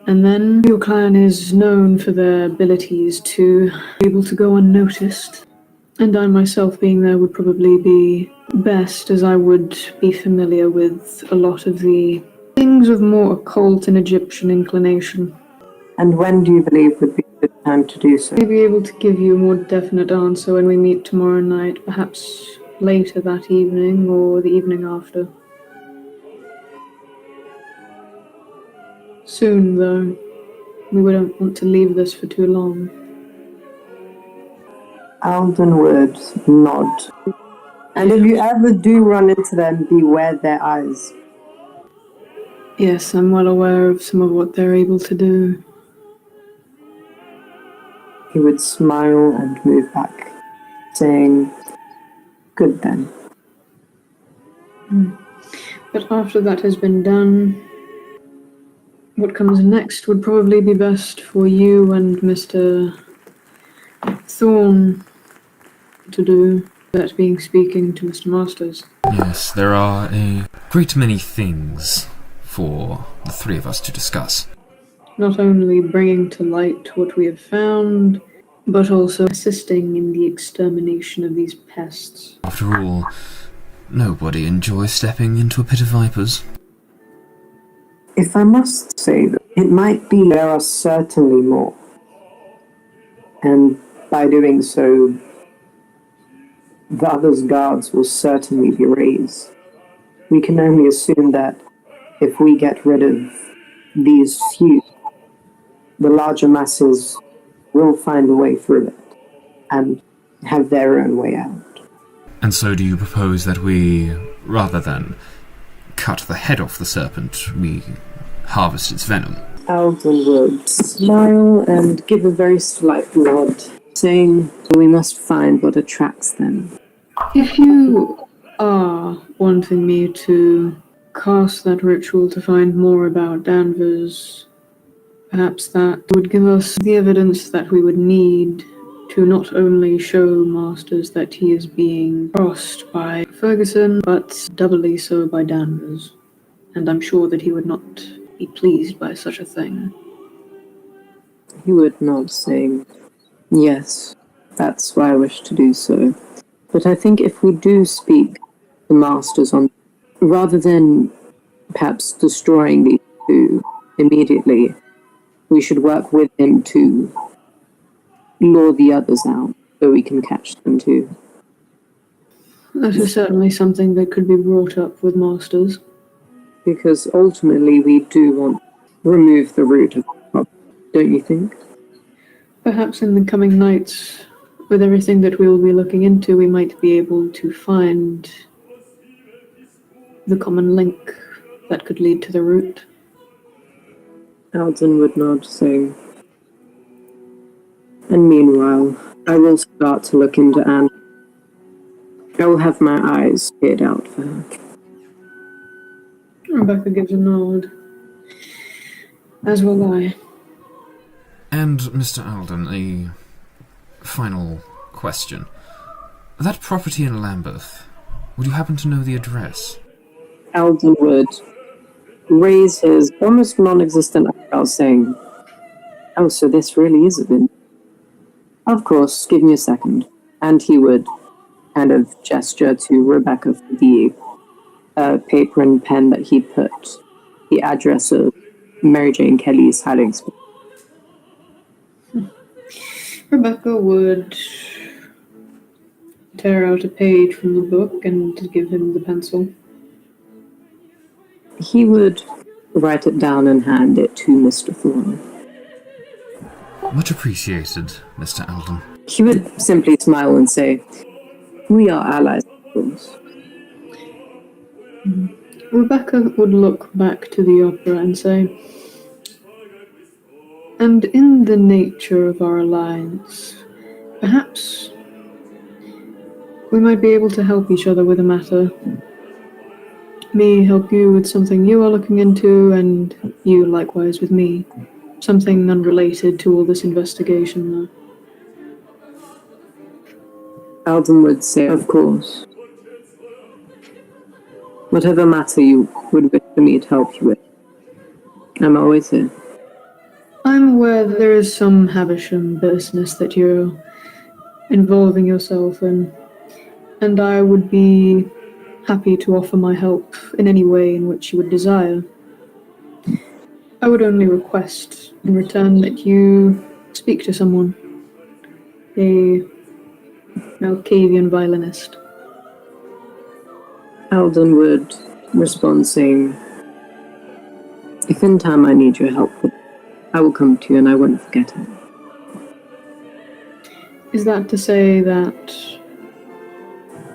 And then your clan is known for their abilities to be able to go unnoticed. And I myself being there would probably be best, as I would be familiar with a lot of the things of more occult and Egyptian inclination. And when do you believe would be a good time to do so? I'll be able to give you a more definite answer when we meet tomorrow night, perhaps later that evening or the evening after. Soon, though. We wouldn't want to leave this for too long. Alden would nod. And if you ever do run into them, beware their eyes. Yes, I'm well aware of some of what they're able to do. He would smile and move back, saying, good then. But after that has been done, what comes next would probably be best for you and Mr. Thorne to do, that being speaking to Mr. Masters. Yes, there are a great many things for the three of us to discuss. Not only bringing to light what we have found, but also assisting in the extermination of these pests. After all, nobody enjoys stepping into a pit of vipers. If I must say that, it might be there are certainly more. And by doing so, the other's guards will certainly be raised. We can only assume that if we get rid of these few, the larger masses will find a way through it and have their own way out. And so do you propose that we, rather than cut the head off the serpent, we harvest its venom? Alden would smile and give a very slight nod, saying we must find what attracts them. If you are wanting me to cast that ritual to find more about Danvers, perhaps that would give us the evidence that we would need to not only show Masters that he is being crossed by Ferguson, but doubly so by Danvers. And I'm sure that he would not be pleased by such a thing. He would nod, saying, yes, that's why I wish to do so. But I think if we do speak to Masters on, rather than perhaps destroying these two immediately, we should work with him to lure the others out so we can catch them too. That is certainly something that could be brought up with Masters. Because ultimately we do want to remove the root of the problem, don't you think? Perhaps in the coming nights, with everything that we'll be looking into, we might be able to find the common link that could lead to the root. Alden would nod, saying, and meanwhile, I will start to look into Anne. I will have my eyes peered out for her. Rebecca gives a nod. As will I. And, Mr. Alden, a final question. That property in Lambeth, would you happen to know the address? Alden would raise his almost non-existent eyebrows, saying, oh, so this really is a bin. Of course, give me a second. And he would kind of gesture to Rebecca for the paper and pen that he put the address of Mary Jane Kelly's hiding spot. Rebecca would tear out a page from the book and give him the pencil. He would write it down and hand it to Mr. Thorne. Much appreciated, Mr. Alden. He would simply smile and say, we are allies, of course. Rebecca would look back to the opera and say, and in the nature of our alliance, perhaps we might be able to help each other with a matter. Me help you with something you are looking into, and you likewise with me. Something unrelated to all this investigation, though. Alden would say, of course. Whatever matter you would wish for me to help you with, I'm always here. I'm aware that there is some Havisham business that you're involving yourself in, and I would be happy to offer my help in any way in which you would desire. I would only request in return that you speak to someone, an Alcavian violinist. Alden would respond saying, if in time I need your help, I will come to you and I won't forget it. Is that to say that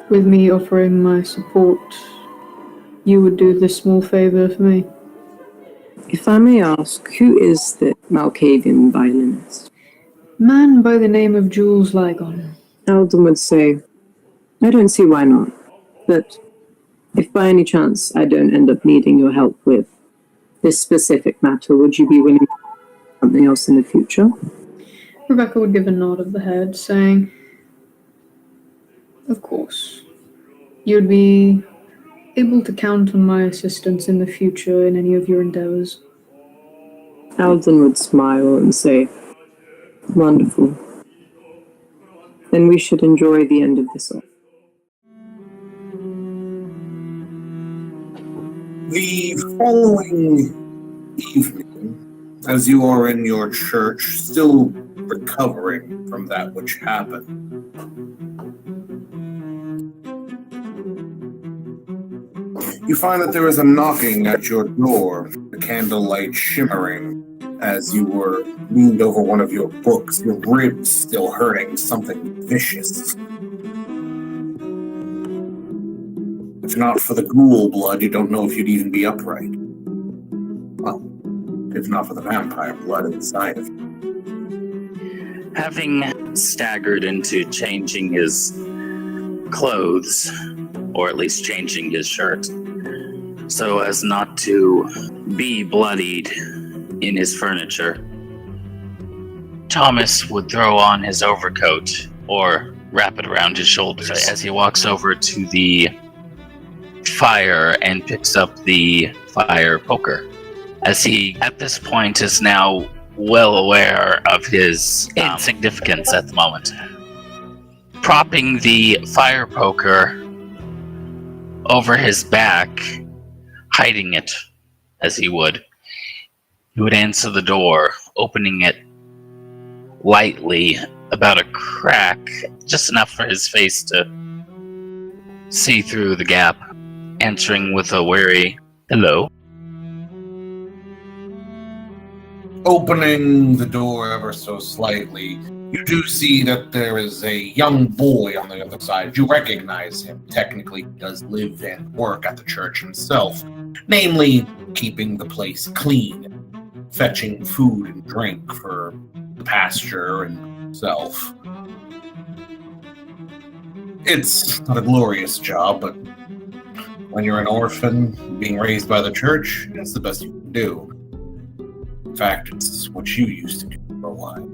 with me offering my support, you would do this small favor for me? If I may ask, who is the Malkavian violinist? Man by the name of Jules Ligon. Alden would say, I don't see why not, but if by any chance I don't end up needing your help with this specific matter, would you be willing to do something else in the future? Rebecca would give a nod of the head, saying, of course. You'd be able to count on my assistance in the future in any of your endeavors. Alden would smile and say, wonderful. Then we should enjoy the end of this all. The following evening, as you are in your church, still recovering from that which happened, you find that there is a knocking at your door, the candlelight shimmering as you were leaned over one of your books, your ribs still hurting, something vicious. If not for the ghoul blood, you don't know if you'd even be upright. Well, if not for the vampire blood inside of you. Having staggered into changing his clothes, or at least changing his shirt, so as not to be bloodied in his furniture, Thomas would throw on his overcoat or wrap it around his shoulders as he walks over to the fire and picks up the fire poker, as he at this point is now well aware of his insignificance at the moment. Propping the fire poker over his back, hiding it as he would answer the door, opening it lightly about a crack, just enough for his face to see through the gap, answering with a wary hello. Opening the door ever so slightly, you do see that there is a young boy on the other side. You recognize him. Technically, he does live and work at the church himself, namely keeping the place clean, fetching food and drink for the pastor and himself. It's not a glorious job, but when you're an orphan being raised by the church, it's the best you can do. In fact, it's what you used to do for a while.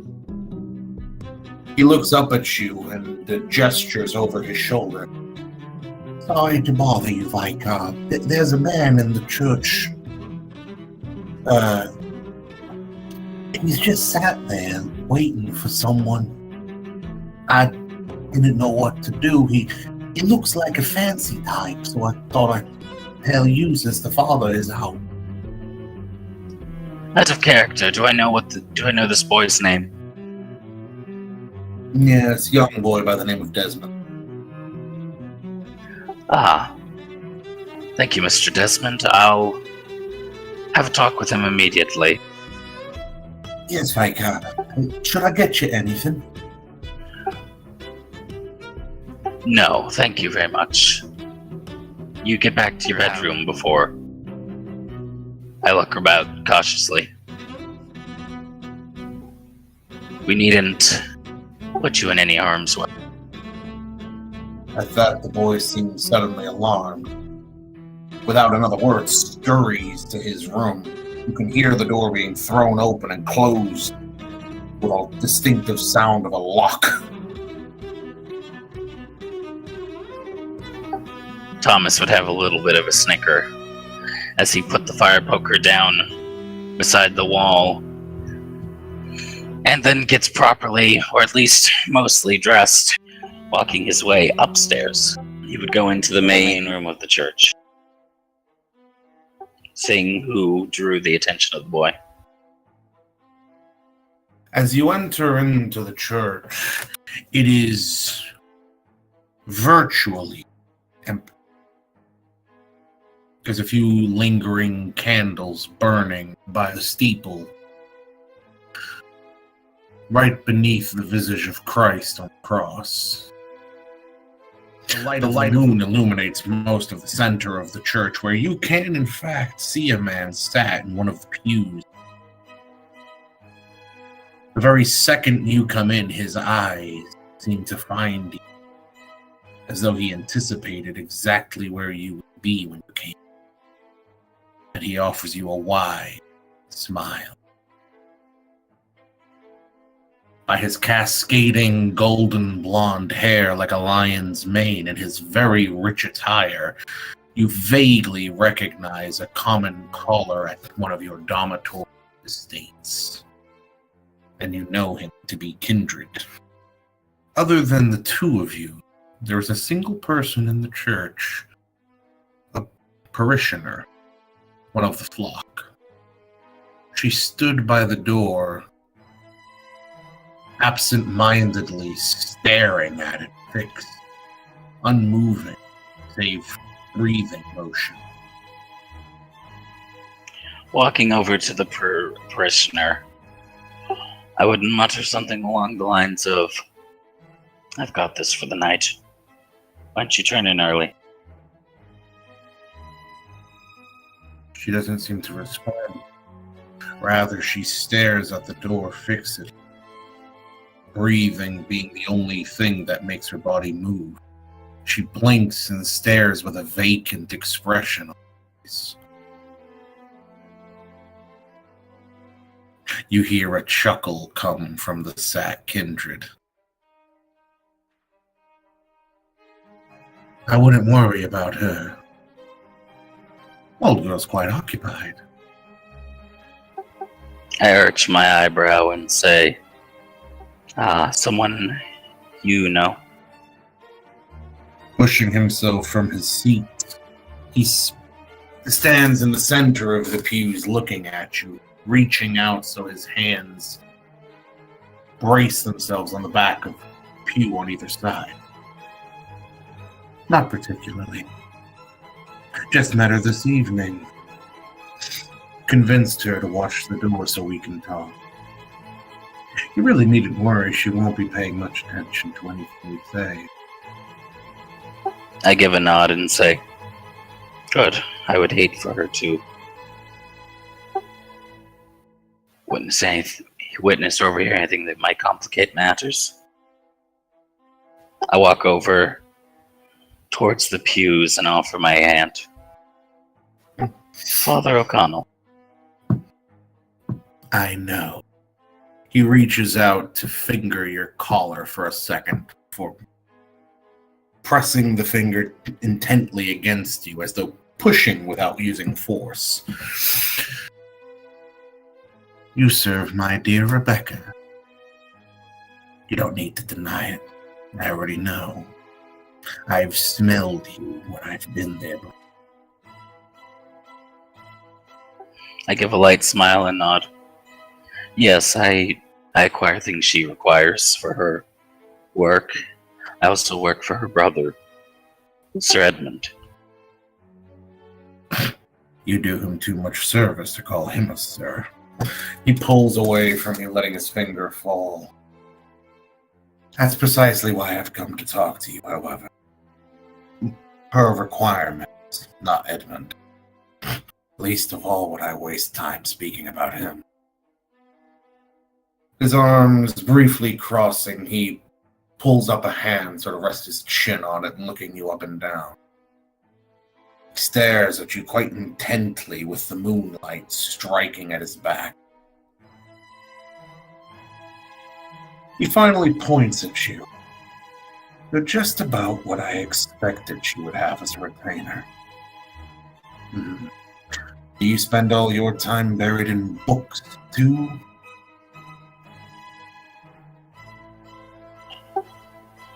He looks up at you and gestures over his shoulder. Sorry to bother you, Vicar. There's a man in the church. He's just sat there waiting for someone. I didn't know what to do. He looks like a fancy type, so I thought I'd tell you since the father is out. Out of character, do I know this boy's name? Yes, young boy by the name of Desmond. Ah. Thank you, Mr. Desmond. I'll have a talk with him immediately. Yes, Vicar. Should I get you anything? No, thank you very much. You get back to your bedroom before I look about cautiously. We needn't put you in any harm's way. At that, the boy seemed suddenly alarmed. Without another word, scurries to his room. You can hear the door being thrown open and closed with a distinctive sound of a lock. Thomas would have a little bit of a snicker as he put the fire poker down beside the wall and then gets properly, or at least mostly dressed, walking his way upstairs. He would go into the main room of the church, seeing who drew the attention of the boy. As you enter into the church, it is virtually empty. There's a few lingering candles burning by the steeple, right beneath the visage of Christ on the cross. The light of the moon illuminates most of the center of the church, where you can, in fact, see a man sat in one of the pews. The very second you come in, his eyes seem to find you, as though he anticipated exactly where you would be when you came. And he offers you a wide smile. By his cascading golden blonde hair like a lion's mane and his very rich attire, you vaguely recognize a common caller at one of your dormitory estates. And you know him to be Kindred. Other than the two of you, there is a single person in the church, a parishioner, one of the flock. She stood by the door, absent-mindedly staring at it, fixed, unmoving, save breathing motion. Walking over to the parishioner, I would mutter something along the lines of, "I've got this for the night. Why don't you turn in early?" She doesn't seem to respond. Rather, she stares at the door fixedly. breathing being the only thing that makes her body move. She blinks and stares with a vacant expression on her face. You hear a chuckle come from the sack Kindred. I wouldn't worry about her. Old girl's quite occupied. I arch my eyebrow and say, someone you know. Pushing himself from his seat, he stands in the center of the pews looking at you, reaching out so his hands brace themselves on the back of the pew on either side. Not particularly. Just met her this evening. Convinced her to watch the door so we can talk. You really needn't worry, she won't be paying much attention to anything we say. I give a nod and say, good. I would hate for her to witness or overhear anything that might complicate matters. I walk over towards the pews and offer my hand. Father O'Connell. I know. He reaches out to finger your collar for a second before pressing the finger intently against you as though pushing without using force. You serve my dear Rebecca. You don't need to deny it. I already know. I've smelled you when I've been there before. I give a light smile and nod. Yes, I acquire things she requires for her work. I also work for her brother, Sir Edmund. You do him too much service to call him a sir. He pulls away from you, letting his finger fall. That's precisely why I've come to talk to you, however. Her requirements, not Edmund. Least of all would I waste time speaking about him. His arms briefly crossing, he pulls up a hand, sort of rests his chin on it and looking you up and down. He stares at you quite intently with the moonlight striking at his back. He finally points at you. You're just about what I expected she would have as a retainer. Do you spend all your time buried in books, too?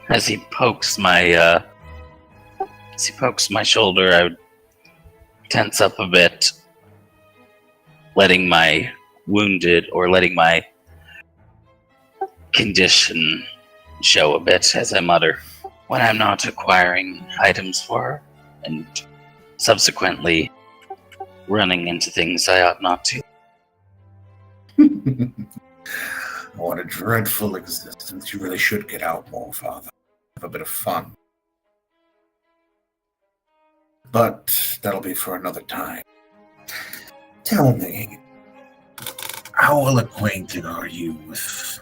As he pokes my shoulder, I would tense up a bit, letting my condition show a bit as I mutter, when I'm not acquiring items for her, and subsequently running into things I ought not to. What a dreadful existence. You really should get out more, Father. Have a bit of fun. But that'll be for another time. Tell me, how well acquainted are you with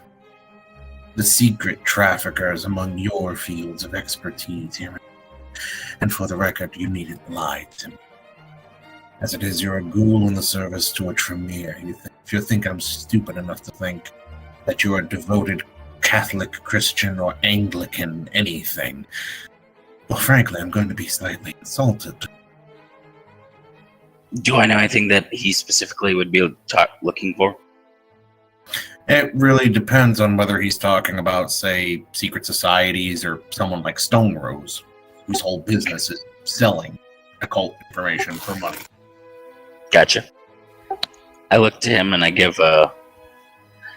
the secret traffickers among your fields of expertise here? And for the record, you needn't lie to me. As it is, you're a ghoul in the service to a Tremere. If you think I'm stupid enough to think that you're a devoted Catholic, Christian, or Anglican anything, well, frankly, I'm going to be slightly insulted. Do I know anything that he specifically would be looking for? It really depends on whether he's talking about, say, secret societies or someone like Stone Rose, whose whole business is selling occult information for money. Gotcha. I look to him and I give a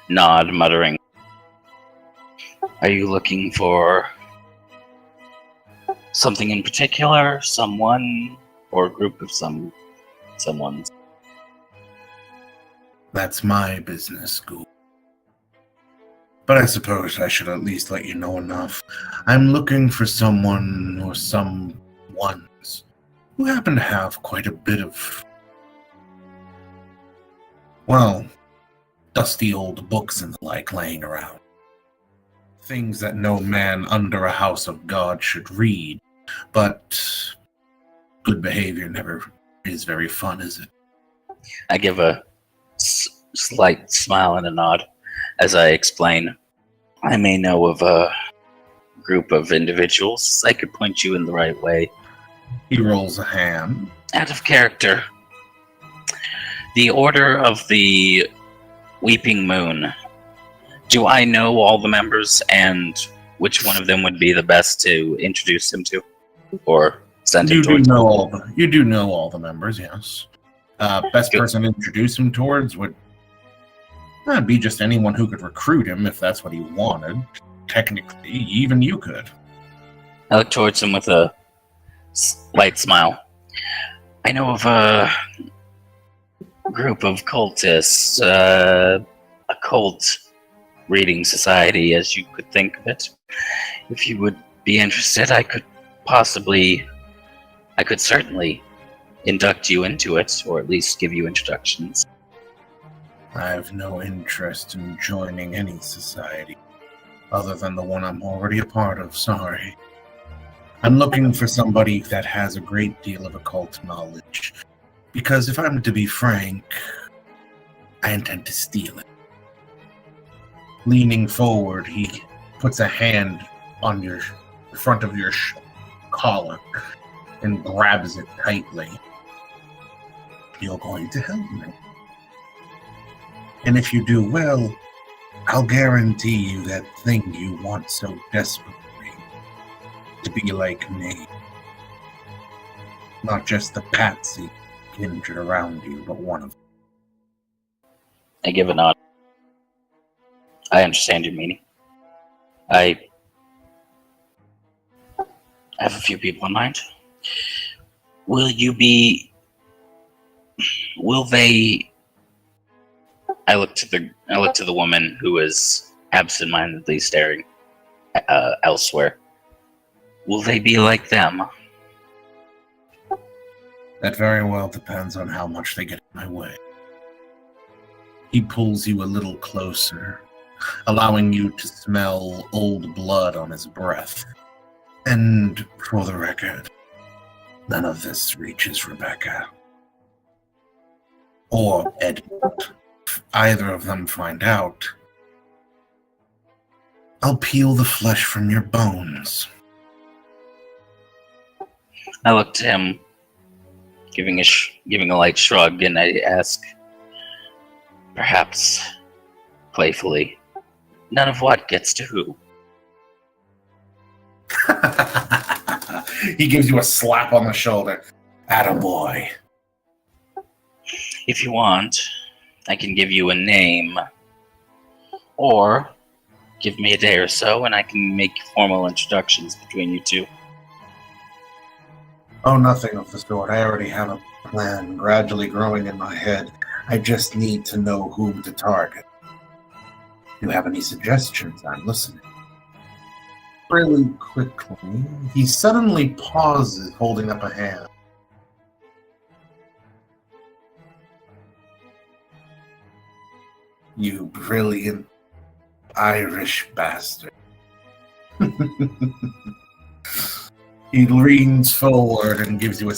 nod, muttering, are you looking for something in particular, someone, or a group of someone's? That's my business, ghoul. But I suppose I should at least let you know enough. I'm looking for someone or some ones who happen to have quite a bit of, well, dusty old books and the like laying around. things that no man under a house of God should read. But good behavior never is very fun, is it? I give a slight smile and a nod as I explain. I may know of a group of individuals. I could point you in the right way. He rolls a hand. Out of character. The Order of the Weeping Moon. Do I know all the members, and which one of them would be the best to introduce him to? Or send him towards? You do know all the members, yes. Best Good. person to introduce him towards would be just anyone who could recruit him if that's what he wanted. Technically, even you could. I look towards him with a slight smile. I know of a group of cultists, a cult reading society, as you could think of it. If you would be interested, I could certainly induct you into it, or at least give you introductions. I have no interest in joining any society other than the one I'm already a part of, sorry. I'm looking for somebody that has a great deal of occult knowledge, because if I'm to be frank, I intend to steal it. Leaning forward, he puts a hand on your front of your collar and grabs it tightly. You're going to help me. And if you do well, I'll guarantee you that thing you want so desperately, to be like me. Not just the patsy kindred around you, but one of them. I give a nod. I understand your meaning. I have a few people in mind. Will they... I look to the woman who is absent-mindedly staring elsewhere. Will they be like them? That very well depends on how much they get in my way. He pulls you a little closer, allowing you to smell old blood on his breath. And for the record, none of this reaches Rebecca. Or Edmund. If either of them find out, I'll peel the flesh from your bones. I look to him, giving a light shrug, and I ask, perhaps playfully, none of what gets to who? He gives you a slap on the shoulder. Attaboy. If you want, I can give you a name, or give me a day or so, and I can make formal introductions between you two. Oh, nothing of the sort. I already have a plan gradually growing in my head. I just need to know whom to target. If you have any suggestions, I'm listening. Really quickly, he suddenly pauses, holding up a hand. You brilliant Irish bastard. He leans forward and gives you a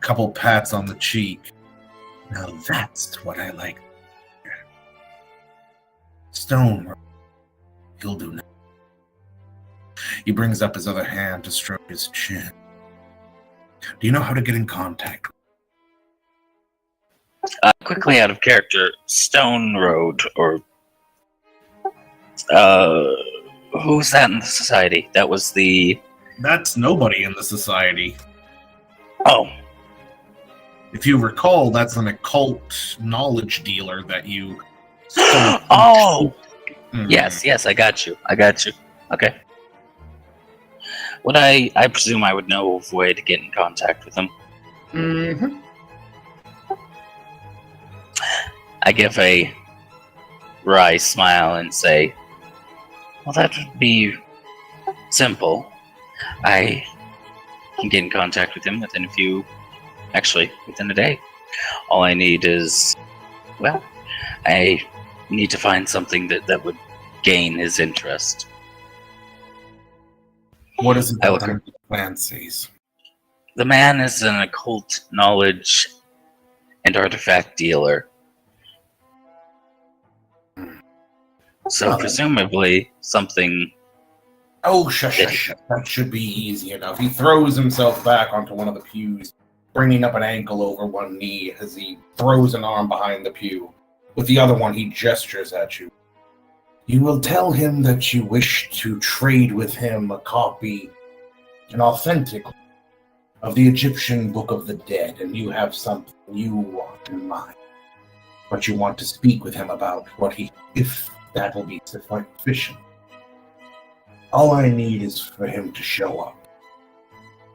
couple pats on the cheek. Now that's what I like. Stone, he'll do now. He brings up his other hand to stroke his chin. Do you know how to get in contact? Quickly out of character, Stone Road, or who's that in the society? That was the... That's nobody in the society. Oh. If you recall, that's an occult knowledge dealer that you... Oh! Mhm. Yes, I got you. Okay. Would I presume I would know of a way to get in contact with him? Mm-hmm. I give a wry smile and say, well, that would be simple. I can get in contact with him within a day. All I need is, I need to find something that would gain his interest. What is it I that look- the man sees? The man is an occult knowledge and artifact dealer. So Well, presumably something. Oh, shush. That should be easy enough. He throws himself back onto one of the pews, bringing up an ankle over one knee as he throws an arm behind the pew. With the other one, he gestures at you. You will tell him that you wish to trade with him a copy, an authentic, of the Egyptian Book of the Dead, and you have something you want in mind. But you want to speak with him about what if that will be sufficient. All I need is for him to show up.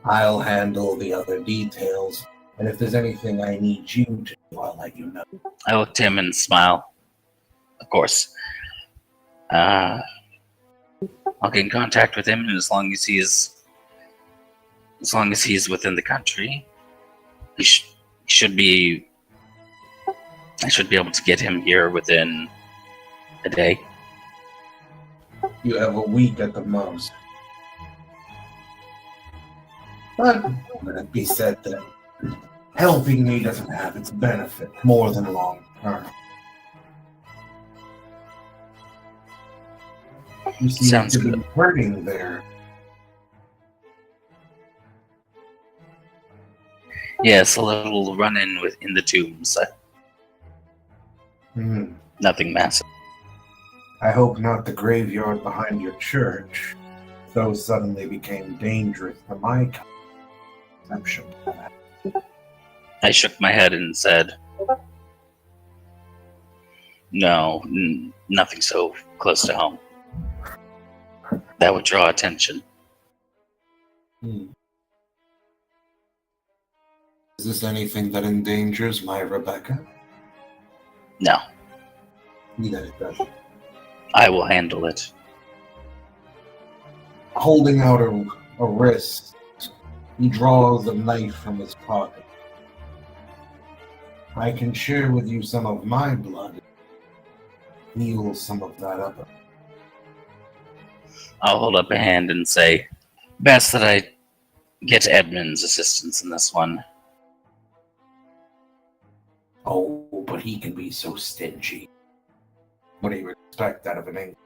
I'll handle the other details, and if there's anything I need you to do, I'll let you know. I look to him and smile. Of course. I'll get in contact with him, and as long as he's within the country, he should be. I should be able to get him here within a day. You have a week at the most. But let it be said that helping me doesn't have its benefit more than long term. You seem Sounds to be good. hurting there. Yes, a little run-in in the tombs. Nothing massive. I hope not the graveyard behind your church. Those suddenly became dangerous to my conception. I shook my head and said, "No, nothing so close to home. That would draw attention." Is this anything that endangers my Rebecca? No, See that it doesn't. I will handle it. Holding out a wrist, he draws a knife from his pocket. I can share with you some of my blood. Heal some of that up. I'll hold up a hand and say, "Best that I get Edmund's assistance in this one." Oh, but he can be so stingy. What do you expect out of an English?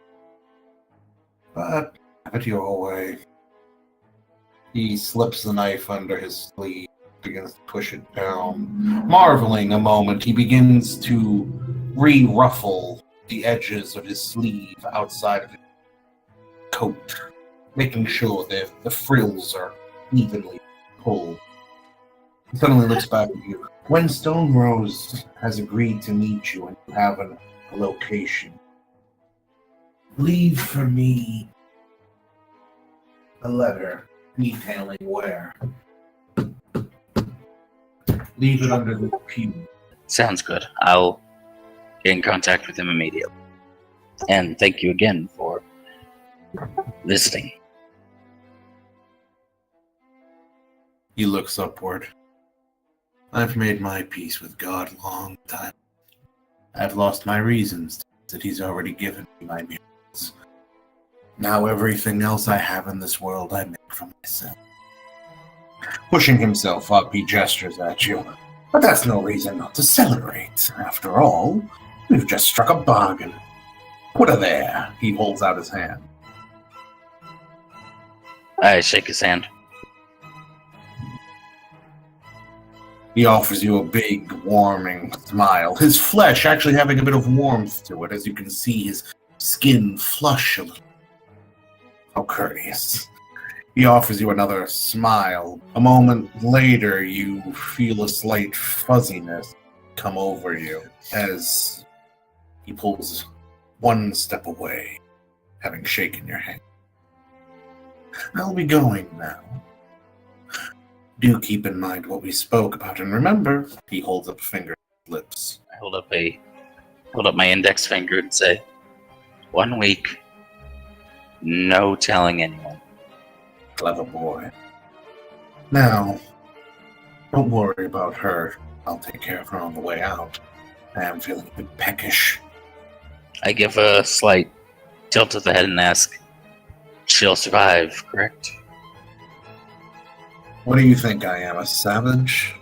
But have it your way. He slips the knife under his sleeve, begins to push it down. Marveling a moment, he begins to re-ruffle the edges of his sleeve outside of his coat, making sure that the frills are evenly pulled. He suddenly looks back at you. When Stone Rose has agreed to meet you and you have a location, leave for me a letter detailing where. Leave it under the pew. Sounds good. I'll get in contact with him immediately. And thank you again for visiting. He looks upward. I've made my peace with God a long time. I've lost my reasons that he's already given me my means. Now everything else I have in this world I make for myself. Pushing himself up, he gestures at you. But that's no reason not to celebrate. After all, we've just struck a bargain. Put her there. He holds out his hand. I shake his hand. He offers you a big, warming smile, his flesh actually having a bit of warmth to it, as you can see his skin flush a little. How courteous. He offers you another smile. A moment later, you feel a slight fuzziness come over you as he pulls one step away, having shaken your hand. I'll be going now. Do keep in mind what we spoke about, and remember, he holds up a finger to his lips. I hold up my index finger and say, 1 week, no telling anyone. Clever boy. Now, don't worry about her. I'll take care of her on the way out. I am feeling a bit peckish. I give a slight tilt of the head and ask, she'll survive, correct? What do you think I am, a savage?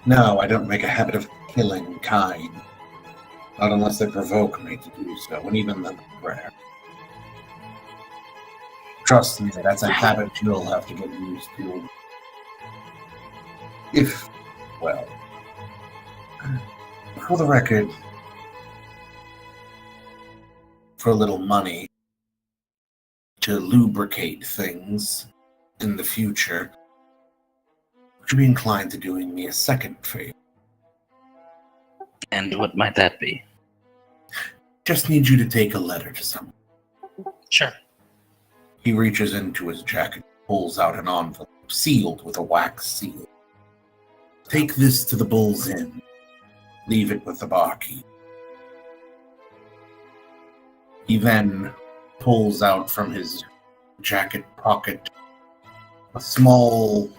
No, I don't make a habit of killing kind. Not unless they provoke me to do so, and even then, rare. Trust me, that's a habit you'll have to get used to. If, well, for the record, for a little money to lubricate things in the future, would you be inclined to doing me a second favor? And what might that be? Just need you to take a letter to someone. Sure. He reaches into his jacket, pulls out an envelope sealed with a wax seal. Take this to the Bull's Inn. Leave it with the barkeep. He then pulls out from his jacket pocket a small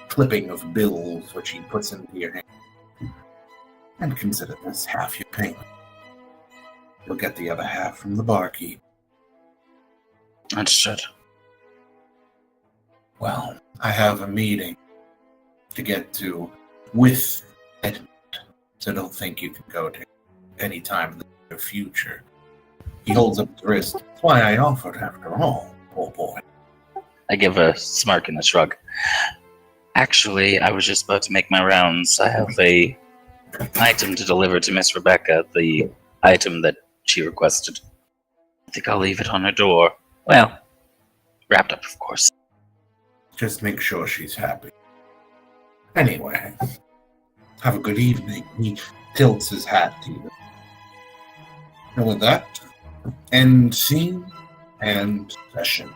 clipping of bills, which he puts into your hand. And consider this half your payment. You'll get the other half from the barkeep. Understood. Well, I have a meeting to get to with Edmund, so don't think you can go to any time in the near future. He holds up his wrist. That's why I offered, after all, poor boy. I give a smirk and a shrug. Actually, I was just about to make my rounds. I have a item to deliver to Miss Rebecca, the item that she requested. I think I'll leave it on her door. Well, wrapped up, of course. Just make sure she's happy. Anyway, have a good evening. He tilts his hat to you. And with that, end scene and session.